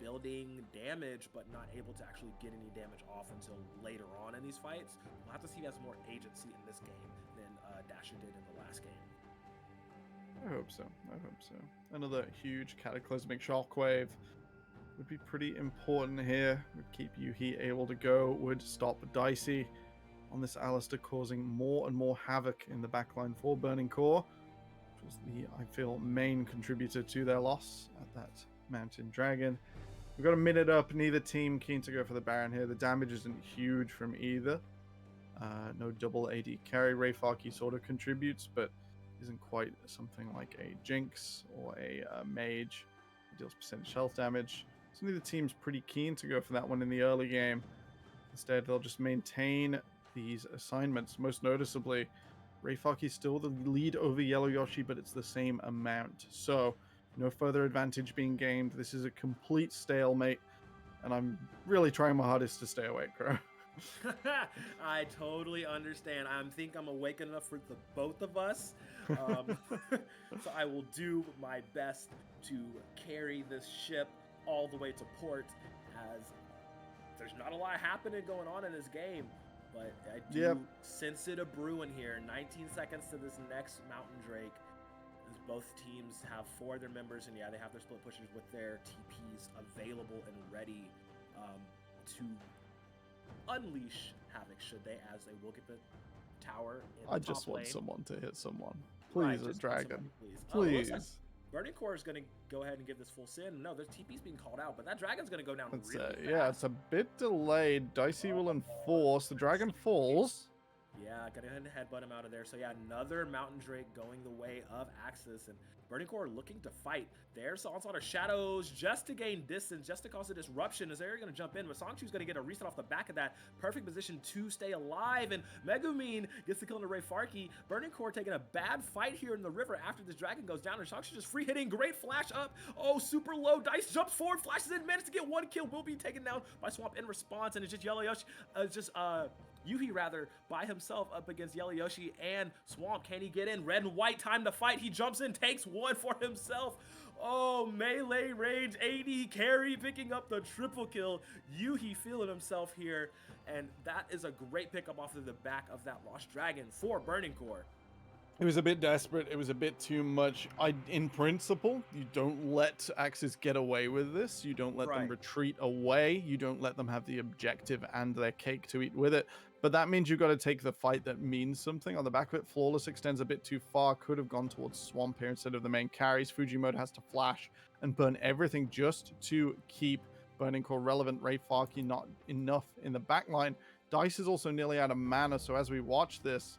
building damage, but not able to actually get any damage off until later on in these fights. We'll have to see if he has more agency in this game than Dasher did in the last game. I hope so. Another huge cataclysmic shockwave would be pretty important here. Would keep Yuhi able to go, would stop Dicey on this Alistair, causing more and more havoc in the backline for Burning Core, which was the, I feel, main contributor to their loss at that Mountain Dragon. We've got a minute up, neither team keen to go for the Baron here. The damage isn't huge from either. No double AD carry. Rayfarki sort of contributes, but isn't quite something like a Jinx or a Mage. It deals percentage health damage. So neither team's pretty keen to go for that one in the early game. Instead, they'll just maintain these assignments. Most noticeably, Rayfarki's still the lead over Yellow Yoshi, but it's the same amount. So no further advantage being gained. This is a complete stalemate, and I'm really trying my hardest to stay awake, Crow. I totally understand. I think I'm awake enough for the both of us. So I will do my best to carry this ship all the way to port, as there's not a lot happening going on in this game. But I do sense it a brewing here. 19 seconds to this next Mountain Drake. As both teams have 4 of their members, and they have their split pushers with their TPs available and ready to unleash havoc should they, as they will get the tower in the I just top want lane. someone to hit someone. Please, Right, a just dragon. please. Please. Like Burning Core is going to go ahead and give this full sin. No, there's TP's being called out, but that dragon's going to go down It's, really fast. yeah, it's a bit delayed. Dicey will enforce. The dragon falls. Yeah, gotta go ahead and headbutt him out of there. So yeah, another Mountain Drake going the way of AXIZ, and Burning Core looking to fight. There's Onslaught of Shadows just to gain distance, just to cause a disruption, as they're gonna jump in, but Songchu's gonna get a reset off the back of that. Perfect position to stay alive, and Megumin gets the kill into Rayfarki. Burning Core taking a bad fight here in the river after this dragon goes down, and Songchu just free hitting, great flash up. Oh, super low, Dice jumps forward, flashes in, managed to get 1 kill, will be taken down by Swamp in response, and it's just Yellow Yoshi, Yuhi rather, by himself up against Yellow Yoshi and Swamp. Can he get in? Red and white, time to fight. He jumps in, takes 1 for himself. Oh, melee range, AD carry, picking up the triple kill. Yuhi feeling himself here, and that is a great pickup off of the back of that Lost Dragon for Burning Core. It was a bit desperate. It was a bit too much. In principle, you don't let AXIZ get away with this. You don't let them Right. retreat away. You don't let them have the objective and their cake to eat with it. But that means you've got to take the fight that means something. On the back of it, Flawless extends a bit too far. Could have gone towards Swamp here instead of the main carries. Fujimoto has to flash and burn everything just to keep Burning Core relevant. Ray Farkey not enough in the backline. Dice is also nearly out of mana, so as we watch this,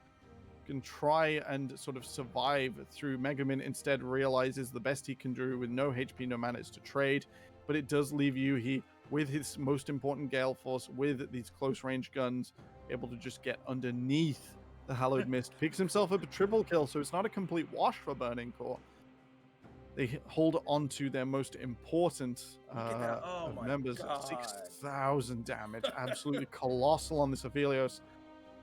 can try and sort of survive through. Megamin instead realizes the best he can do with no HP, no mana is to trade, but it does leave Yuhi with his most important Gale Force, with these close range guns, able to just get underneath the Hallowed Mist. Picks himself up a triple kill, so it's not a complete wash for Burning Core. They hold on to their most important members. 6,000 damage. Absolutely colossal on this Aphelios.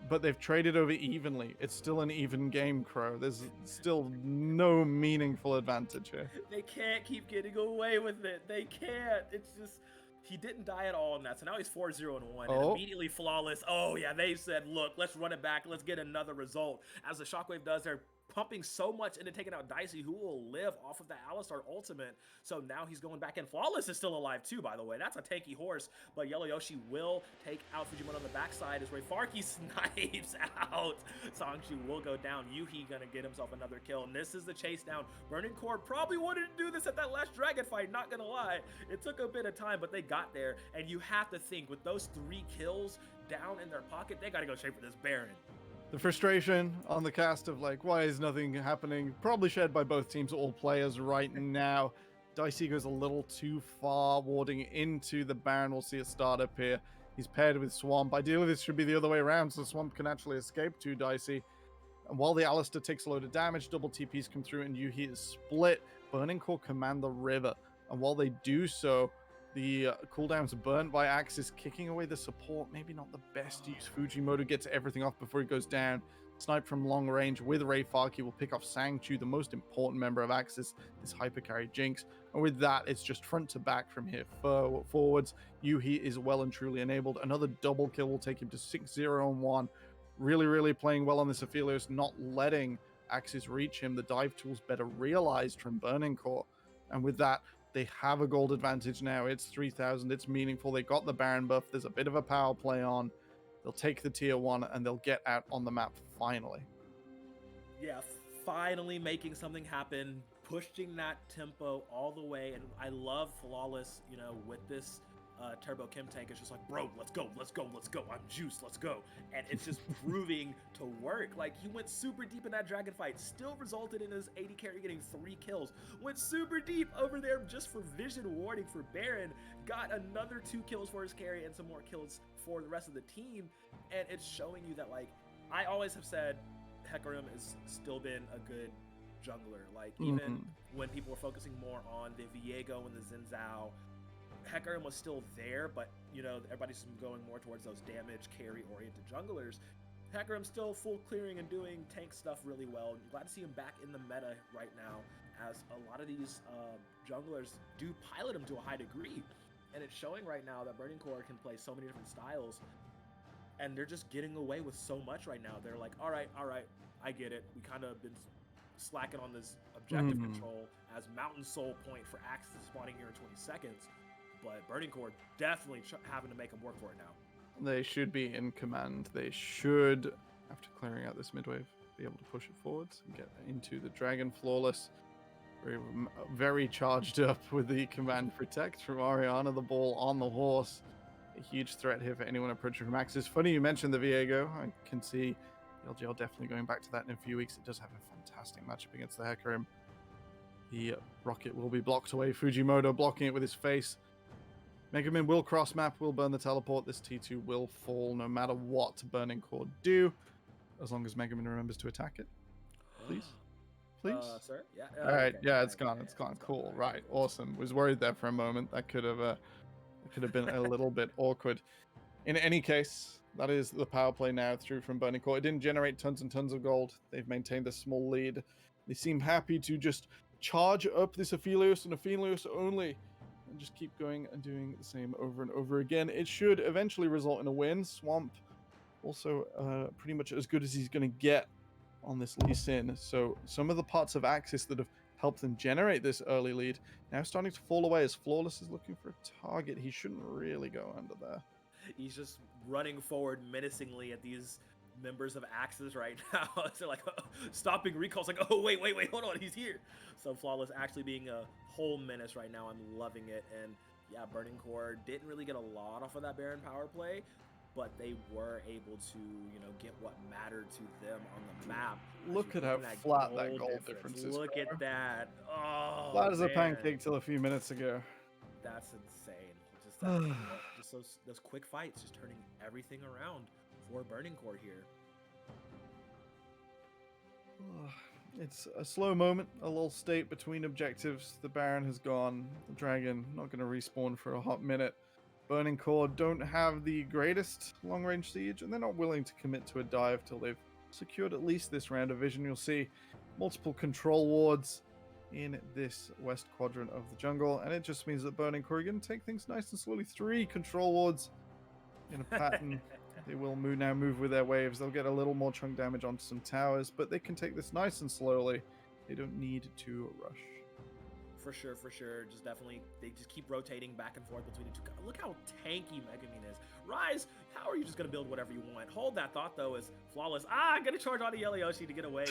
But they've traded over evenly. It's still an even game, Crow. There's still no meaningful advantage here. They can't keep getting away with it. They can't. It's just, he didn't die at all in that. So now he's 4-0-1 and immediately Flawless. Oh yeah, they said, look, let's run it back. Let's get another result. As the Shockwave does, they're pumping so much into taking out Dicey, who will live off of the Alistar ultimate. So now he's going back in. Flawless is still alive too, by the way. That's a tanky horse, but Yellow Yoshi will take out Fujimoto on the backside as Ray Farkey snipes out. Songchu will go down. Yuhi gonna get himself another kill, and this is the chase down. Burning Core probably wanted to do this at that last dragon fight, not gonna lie. It took a bit of time, but they got there, and you have to think, with those 3 kills down in their pocket, they gotta go straight for this Baron. The frustration on the cast of like, why is nothing happening? Probably shared by both teams, all players right now. Dicey goes a little too far, warding into the Baron. We'll see a start up here. He's paired with Swamp. Ideally, this should be the other way around, so Swamp can actually escape to Dicey. And while the Alistar takes a load of damage, double TPs come through, and Yuhi is split. Burning Core command the river. And while they do so, the cooldown's burnt by AXIZ, kicking away the support. Maybe not the best use. Fujimoto gets everything off before he goes down. Snipe from long range with Ray Farkey will pick off Sangchu, the most important member of AXIZ, this hypercarry Jinx. And with that, it's just front to back from here forwards. Yuhi is well and truly enabled. Another double kill will take him to 6-0-1. Really, really playing well on this Aphelios, not letting AXIZ reach him. The dive tool's better realized from Burning Core. And with that, they have a gold advantage now. It's 3,000. It's meaningful. They got the Baron buff. There's a bit of a power play on. They'll take the tier 1 and they'll get out on the map finally. Yeah, finally making something happen, pushing that tempo all the way. And I love Flawless, you know, with this Turbo Chem tank. It's just like, bro, let's go, let's go, let's go. I'm juiced, let's go. And it's just proving to work. Like, he went super deep in that dragon fight, still resulted in his 80 carry getting 3 kills. Went super deep over there just for vision warding for Baron. Got another 2 kills for his carry and some more kills for the rest of the team. And it's showing you that, like, I always have said Hecarim has still been a good jungler. Like, even when people were focusing more on the Viego and the Xin Zhao, Hecarim was still there, but, you know, everybody's going more towards those damage, carry-oriented junglers. Hecarim's still full clearing and doing tank stuff really well. I'm glad to see him back in the meta right now, as a lot of these junglers do pilot him to a high degree. And it's showing right now that Burning Core can play so many different styles, and they're just getting away with so much right now. They're like, all right, I get it. We kind of been slacking on this objective control, as Mountain Soul point for AXIZ spawning here in 20 seconds. But Burning Core definitely having to make them work for it now. They should be in command. They should, after clearing out this midwave, be able to push it forwards and get into the Dragon. Flawless. Very charged up with the command protect from Ariana. The ball on the horse. A huge threat here for anyone approaching from AXIZ. Funny you mentioned the Viego. I can see LJL definitely going back to that in a few weeks. It does have a fantastic matchup against the Hecarim. The rocket will be blocked away. Fujimoto blocking it with his face. Megamin will cross map, will burn the teleport. This T2 will fall no matter what Burning Core do, as long as Megamin remembers to attack it. Please? Please? Sir? Yeah. All right, okay. yeah, it's gone. It's gone. Cool. Right. Awesome. Was worried there for a moment. That could have been a little bit awkward. In any case, that is the power play now through from Burning Core. It didn't generate tons and tons of gold. They've maintained a small lead. They seem happy to just charge up this Aphelios and Aphelios only, and just keep going and doing the same over and over again. It should eventually result in a win. Swamp also pretty much as good as he's going to get on this Lee Sin. So some of the parts of AXIZ that have helped them generate this early lead now starting to fall away as Flawless is looking for a target. He shouldn't really go under there. He's just running forward menacingly at these members of AXIZ right now. They're like stopping recalls, like, oh, wait, hold on, he's here. So Flawless actually being a whole menace right now. I'm loving it. And yeah, Burning Core didn't really get a lot off of that Baron power play, but they were able to, get what mattered to them on the map. Look at how flat that goal difference is. Look at that. Oh, flat as a pancake till a few minutes ago. That's insane. Just those quick fights, just turning everything around for Burning Core here. It's a slow moment, a lull state between objectives. The Baron has gone. The Dragon not going to respawn for a hot minute. Burning Core don't have the greatest long-range siege, and they're not willing to commit to a dive till they've secured at least this round of vision. You'll see multiple control wards in this west quadrant of the jungle, and it just means that Burning Core are going to take things nice and slowly. 3 control wards in a pattern. They will now move with their waves. They'll get a little more chunk damage onto some towers, but they can take this nice and slowly. They don't need to rush. For sure. Just definitely, they just keep rotating back and forth between the two. Look how tanky Megumin is. Rise, how are you just going to build whatever you want? Hold that thought, though, as Flawless. I'm going to charge onto Yelioshi to get away.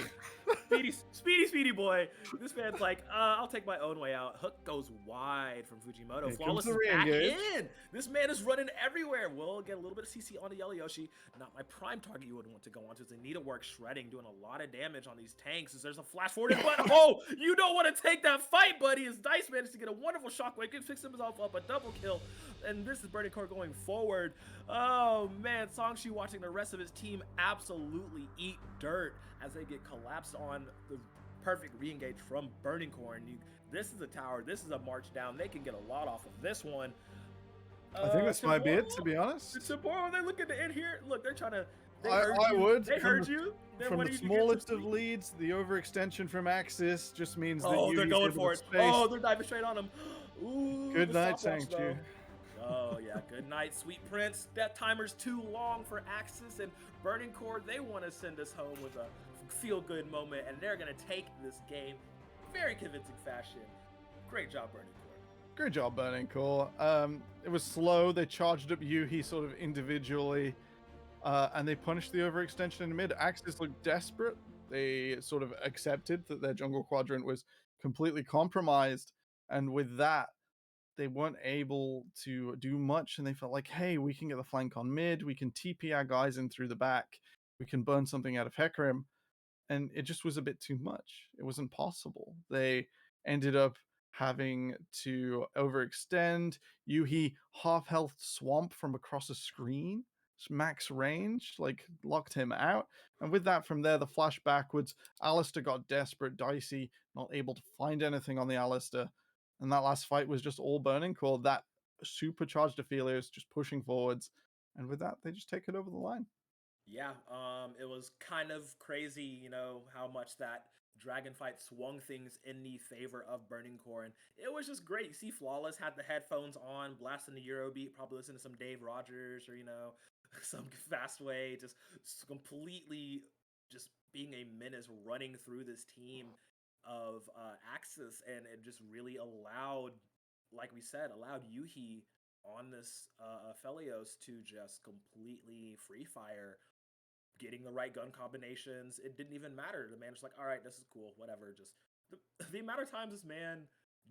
Speedy boy. This man's like, I'll take my own way out. Hook goes wide from Fujimoto. Here Flawless is back in. This man is running everywhere. We'll get a little bit of CC onto Yelioshi. Not my prime target you would want to go onto. They need to work shredding, doing a lot of damage on these tanks. As there's a flash forward, but oh, you don't want to take that fight, buddy. As Dice managed to get a wonderful shockwave, can fix himself up, a double kill. And this is Burning Core going forward. Oh man, Songshu watching the rest of his team absolutely eat dirt as they get collapsed on. The perfect re-engage from Burning Core. And this is a tower, this is a march down. They can get a lot off of this one. I think this might be it, to be honest. Sapporo, they look at the end here. Look, they're trying to. I would. They heard you. From the smallest of leads, the overextension from AXIZ just means that they're going for it. Oh, they're diving straight on him. Ooh, good night, Sanctu. Oh yeah, good night, Sweet Prince. That timer's too long for AXIZ and Burning Core. They want to send us home with a feel-good moment, and they're gonna take this game very convincing fashion. Great job, Burning Core. Great job, Burning Core. It was slow. They charged up Yuhi sort of individually. And they punished the overextension in mid. AXIZ looked desperate. They sort of accepted that their jungle quadrant was completely compromised. And with that, they weren't able to do much. And they felt like, hey, we can get the flank on mid. We can TP our guys in through the back. We can burn something out of Hecarim. And it just was a bit too much. It wasn't possible. They ended up having to overextend. Yuhi half-health swamp from across a screen. Max range, like, locked him out. And with that, from there, the flash backwards, Alistair got desperate. Dicey not able to find anything on the Alistair. And that last fight was just all Burning Core. That supercharged Aphelios just pushing forwards. And with that, they just take it over the line. Yeah, it was kind of crazy, how much that Dragon fight swung things in the favor of Burning Core. And it was just great. You see Flawless had the headphones on, blasting the Eurobeat, probably listening to some Dave Rogers or, some fast way, just completely just being a menace running through this team of AXIZ, and it just really allowed, like we said, Yuhi on this Aphelios to just completely free fire, getting the right gun combinations. It didn't even matter. The man was like, all right, this is cool, whatever. Just the amount of times this man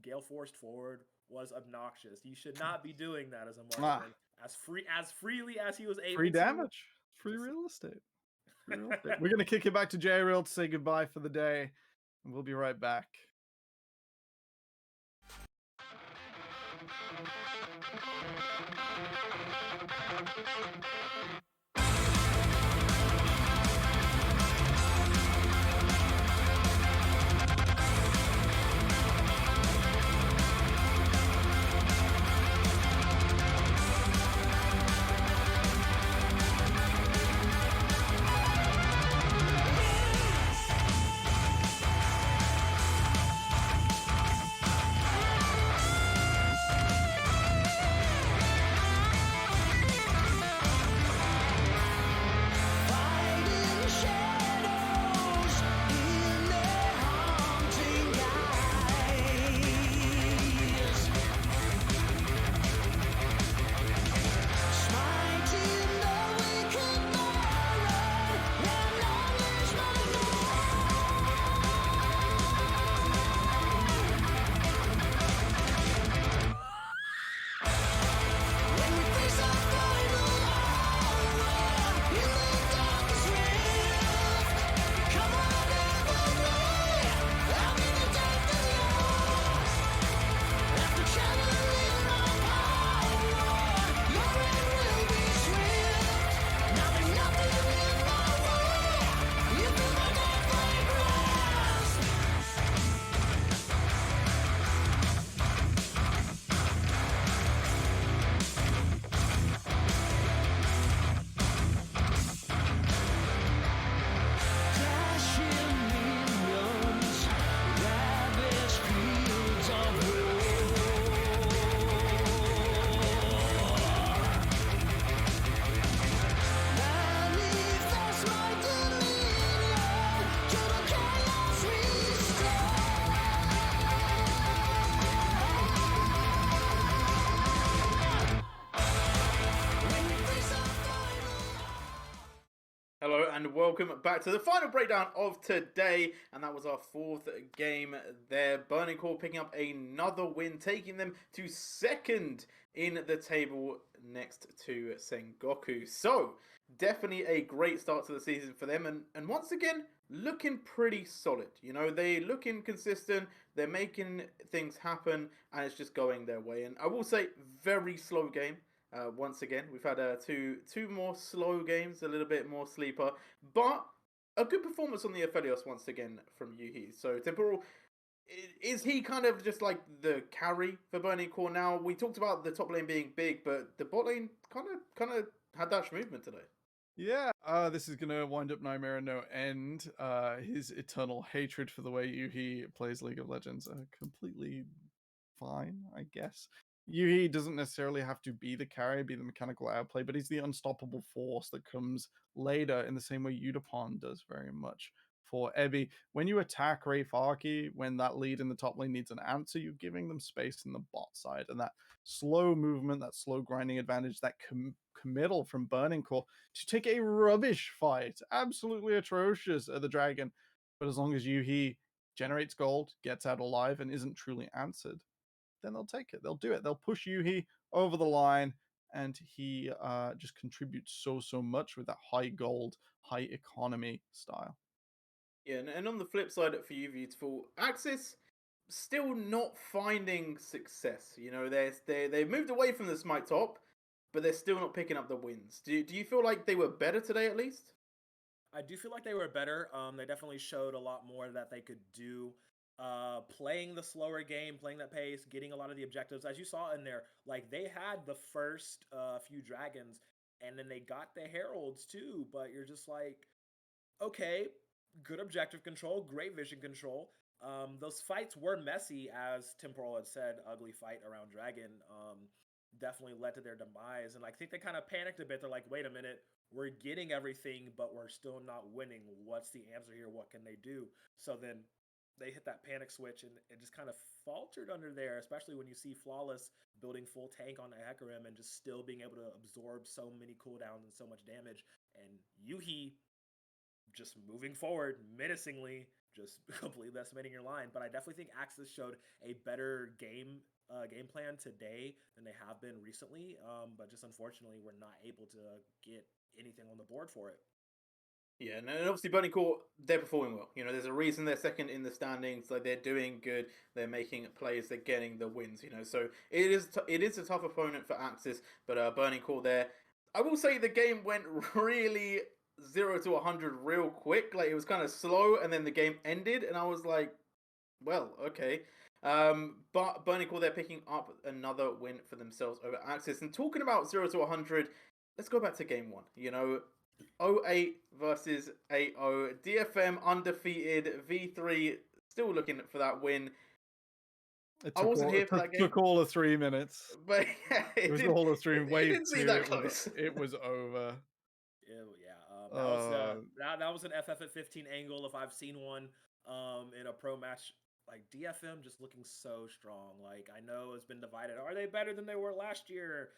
gale forced forward was obnoxious. You should not be doing that as a marksman. As freely as he was able. Free damage, free real estate. We're gonna kick it back to J-Real to say goodbye for the day, and we'll be right back. and welcome back to the final breakdown of today. And that was our fourth game there. Burning Core picking up another win, taking them to second in the table next to Sengoku. So, definitely a great start to the season for them. And once again, looking pretty solid. You know, they're looking consistent, they're making things happen, and it's just going their way. And I will say, very slow game. Once again, we've had two more slow games, a little bit more sleeper, but a good performance on the Aphelios once again from Yuhi. So Temporal, is he kind of just like the carry for Burning Core now? We talked about the top lane being big, but the bot lane kind of had that movement today. Yeah, this is gonna wind up Nightmare no end. His eternal hatred for the way Yuhi plays League of Legends are completely fine, I guess. Yuhi doesn't necessarily have to be the carry, be the mechanical outplay, but he's the unstoppable force that comes later in the same way Udapon does very much for Ebby. When you attack Rayfarki, when that lead in the top lane needs an answer, you're giving them space in the bot side. And that slow movement, that slow grinding advantage, that committal from Burning Core to take a rubbish fight, absolutely atrocious at the Dragon. But as long as Yuhi generates gold, gets out alive, and isn't truly answered, then they'll take it. They'll do it. They'll push Yuhi over the line, and he just contributes so much with that high gold, high economy style. Yeah, and on the flip side for you, Beautiful, AXIZ still not finding success. You know, they've moved away from the Smite top, but they're still not picking up the wins. Do you feel like they were better today at least? I do feel like they were better. They definitely showed a lot more that they could do. Playing the slower game, playing that pace, getting a lot of the objectives. As you saw in there, like they had the first few dragons, and then they got the heralds too. But you're just like, okay, good objective control, great vision control. Those fights were messy, as Temporal had said. Ugly fight around Dragon definitely led to their demise, and I think they kind of panicked a bit. They're like, wait a minute, we're getting everything, but we're still not winning. What's the answer here? What can they do? So then they hit that panic switch, and it just kind of faltered under there, especially when you see Flawless building full tank on the Hecarim and just still being able to absorb so many cooldowns and so much damage. And Yuhi just moving forward menacingly, just completely decimating your line. But I definitely think AXIZ showed a better game plan today than they have been recently. But just unfortunately, we're not able to get anything on the board for it. Yeah, and obviously Burning Core, they're performing well. You know, there's a reason they're second in the standings. Like, they're doing good. They're making plays. They're getting the wins. You know, so it is a tough opponent for AXIZ. But Burning Core there, I will say the game went really 0 to 100 real quick. Like, it was kind of slow, and then the game ended, and I was like, well, okay. But Burning Core, they're picking up another win for themselves over AXIZ. And talking about 0 to 100, let's go back to game one. You know, 08 versus 8-0. DFM undefeated. V3 still looking for that win. I wasn't here for that game. It took all of 3 minutes. But yeah, it was the whole of 3. Wave didn't seem 2, that close. it was over. That was an FF at 15 angle if I've seen one in a pro match. Like DFM just looking so strong. Like I know it's been divided. Are they better than they were last year?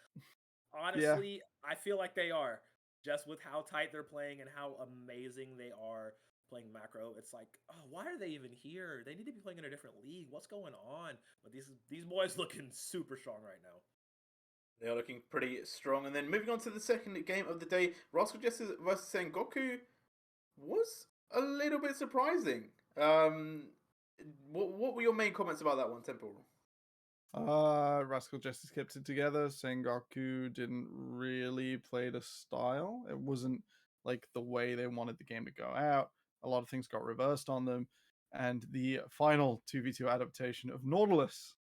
Honestly, yeah. I feel like they are. Just with how tight they're playing and how amazing they are playing macro. It's like, oh, why are they even here? They need to be playing in a different league. What's going on? But these boys looking super strong right now. They are looking pretty strong. And then moving on to the second game of the day, Rascal Jesters versus Sengoku was a little bit surprising. What were your main comments about that one, Temporal? Rascal Jesters kept it together. Sengoku didn't really play the style. It wasn't like the way they wanted the game to go out. A lot of things got reversed on them. And the final 2v2 adaptation of Nautilus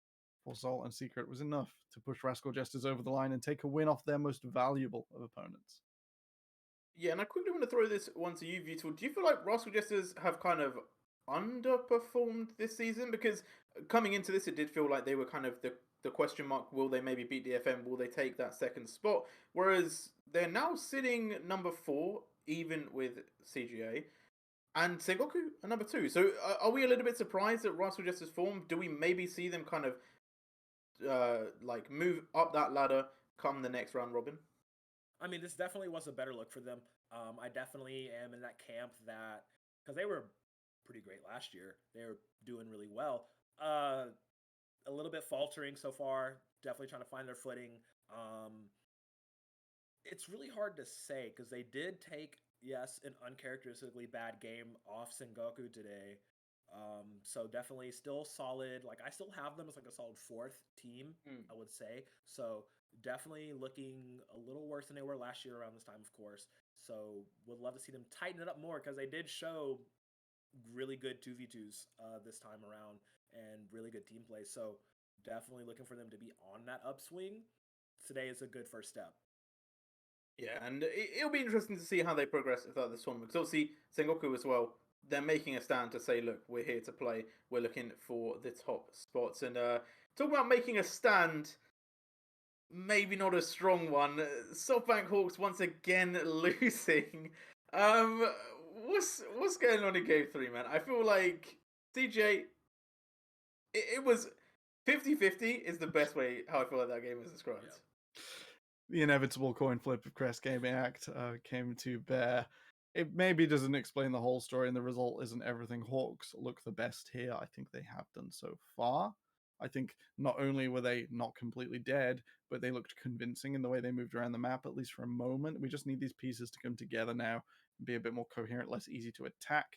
for Salt and Secret was enough to push Rascal Jesters over the line and take a win off their most valuable of opponents. Yeah, and I quickly want to throw this one to you, Vital. Do you feel like Rascal Jesters have kind of underperformed this season? Because coming into this, it did feel like they were kind of the question mark. Will they maybe beat DFM? Will they take that second spot? Whereas they're now sitting number 4, even with CGA. And Sengoku are number 2. So are we a little bit surprised at Rascal Jesters' form? Do we maybe see them kind of like move up that ladder come the next round robin? I mean, this definitely was a better look for them. I definitely am in that camp that because they were pretty great last year. They were doing really well. A little bit faltering so far. Definitely trying to find their footing. It's really hard to say because they did take, yes, an uncharacteristically bad game off Sengoku today. So definitely still solid. Like I still have them as like a solid fourth team, I would say. So definitely looking a little worse than they were last year around this time, of course. So would love to see them tighten it up more because they did show really good 2v2s this time around and really good team play. So definitely looking for them to be on that upswing. Today is a good first step. Yeah, and it'll be interesting to see how they progress throughout this tournament. Because obviously, Sengoku as well, they're making a stand to say, look, we're here to play. We're looking for the top spots. And talking about making a stand, maybe not a strong one. SoftBank Hawks once again losing. What's going on in Game 3, man? I feel like CJ, it was 50-50 is the best way how I feel like that game is described. Yeah. The inevitable coin flip of Crest Gaming Act came to bear. It maybe doesn't explain the whole story, and the result isn't everything. Hawks look the best here. I think they have done so far. I think not only were they not completely dead, but they looked convincing in the way they moved around the map, at least for a moment. We just need these pieces to come together now and be a bit more coherent, less easy to attack.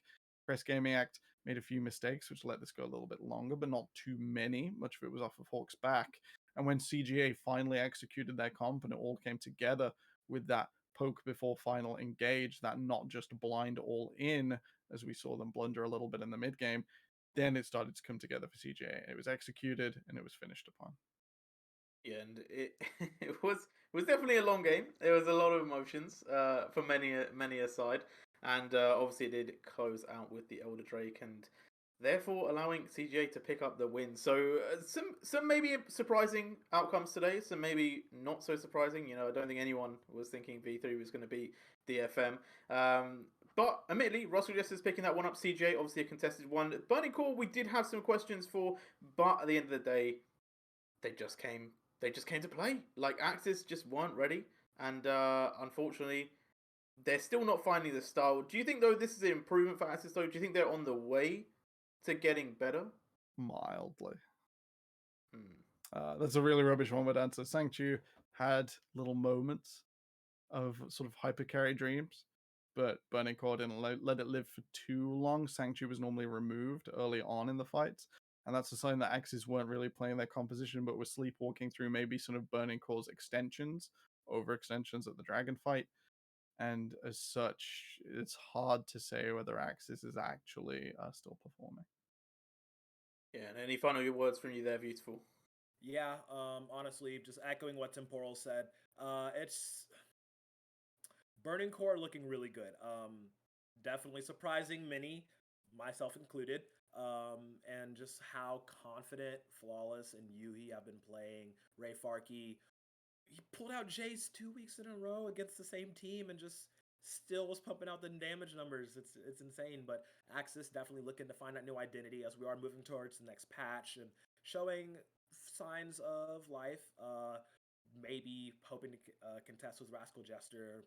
Crest Gaming Act made a few mistakes, which let this go a little bit longer, but not too many. Much of it was off of Hawks' back. And when CGA finally executed their comp and it all came together with that poke before final engage, that not just blind all in, as we saw them blunder a little bit in the mid game, then it started to come together for CGA. It was executed and it was finished upon. Yeah, and it was definitely a long game. There was a lot of emotions for many a side, and obviously it did close out with the Elder Drake, and therefore allowing CGA to pick up the win. So some maybe surprising outcomes today, some maybe not so surprising. You know, I don't think anyone was thinking V3 was going to be DFM. But admittedly, Russell just is picking that one up. CGA, obviously a contested one. Burning Core, we did have some questions for, but at the end of the day, they just came to play. Like AXIZ just weren't ready, and unfortunately, they're still not finding the style. Do you think though this is an improvement for AXIZ though? Do you think they're on the way to getting better? Mildly. That's a really rubbish one-word answer. Sanctu had little moments of sort of hyper carry dreams, but Burning Core didn't let it live for too long. Sanctuary was normally removed early on in the fights, and that's a sign that AXIZ weren't really playing their composition, but were sleepwalking through maybe sort of Burning Core's extensions, overextensions at the Dragon fight. And as such, it's hard to say whether AXIZ is actually still performing. Yeah, and any final words from you there, Beautiful? Yeah, honestly, just echoing what Temporal said. It's Burning Core looking really good. Definitely surprising many, myself included. And just how confident, flawless, and Yuhi have been playing. Ray Farkey, he pulled out Jace 2 weeks in a row against the same team and just still was pumping out the damage numbers. It's insane. But AXIZ definitely looking to find that new identity as we are moving towards the next patch and showing signs of life. Maybe hoping to contest with Rascal Jester,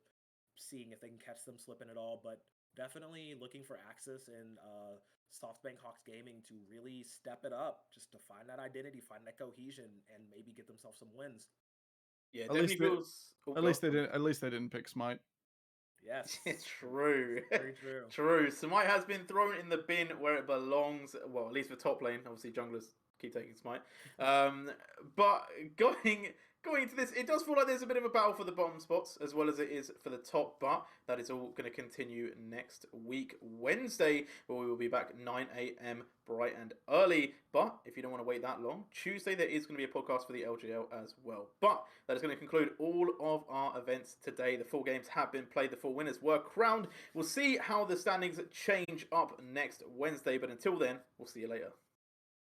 seeing if they can catch them slipping at all. But definitely looking for AXIZ and SoftBank Hawks Gaming to really step it up, just to find that identity, find that cohesion, and maybe get themselves some wins. Yeah, At least feels. at least they didn't. At least they didn't pick Smite. Yes, It's true. Very true. True. Smite has been thrown in the bin where it belongs. Well, at least for top lane. Obviously, junglers keep taking Smite. But going into this, it does feel like there's a bit of a battle for the bottom spots as well as it is for the top. But that is all going to continue next week, Wednesday, where we will be back 9 a.m. bright and early. But if you don't want to wait that long, Tuesday there is going to be a podcast for the LJL as well. But that is going to conclude all of our events today. The 4 games have been played. The 4 winners were crowned. We'll see how the standings change up next Wednesday. But until then, we'll see you later.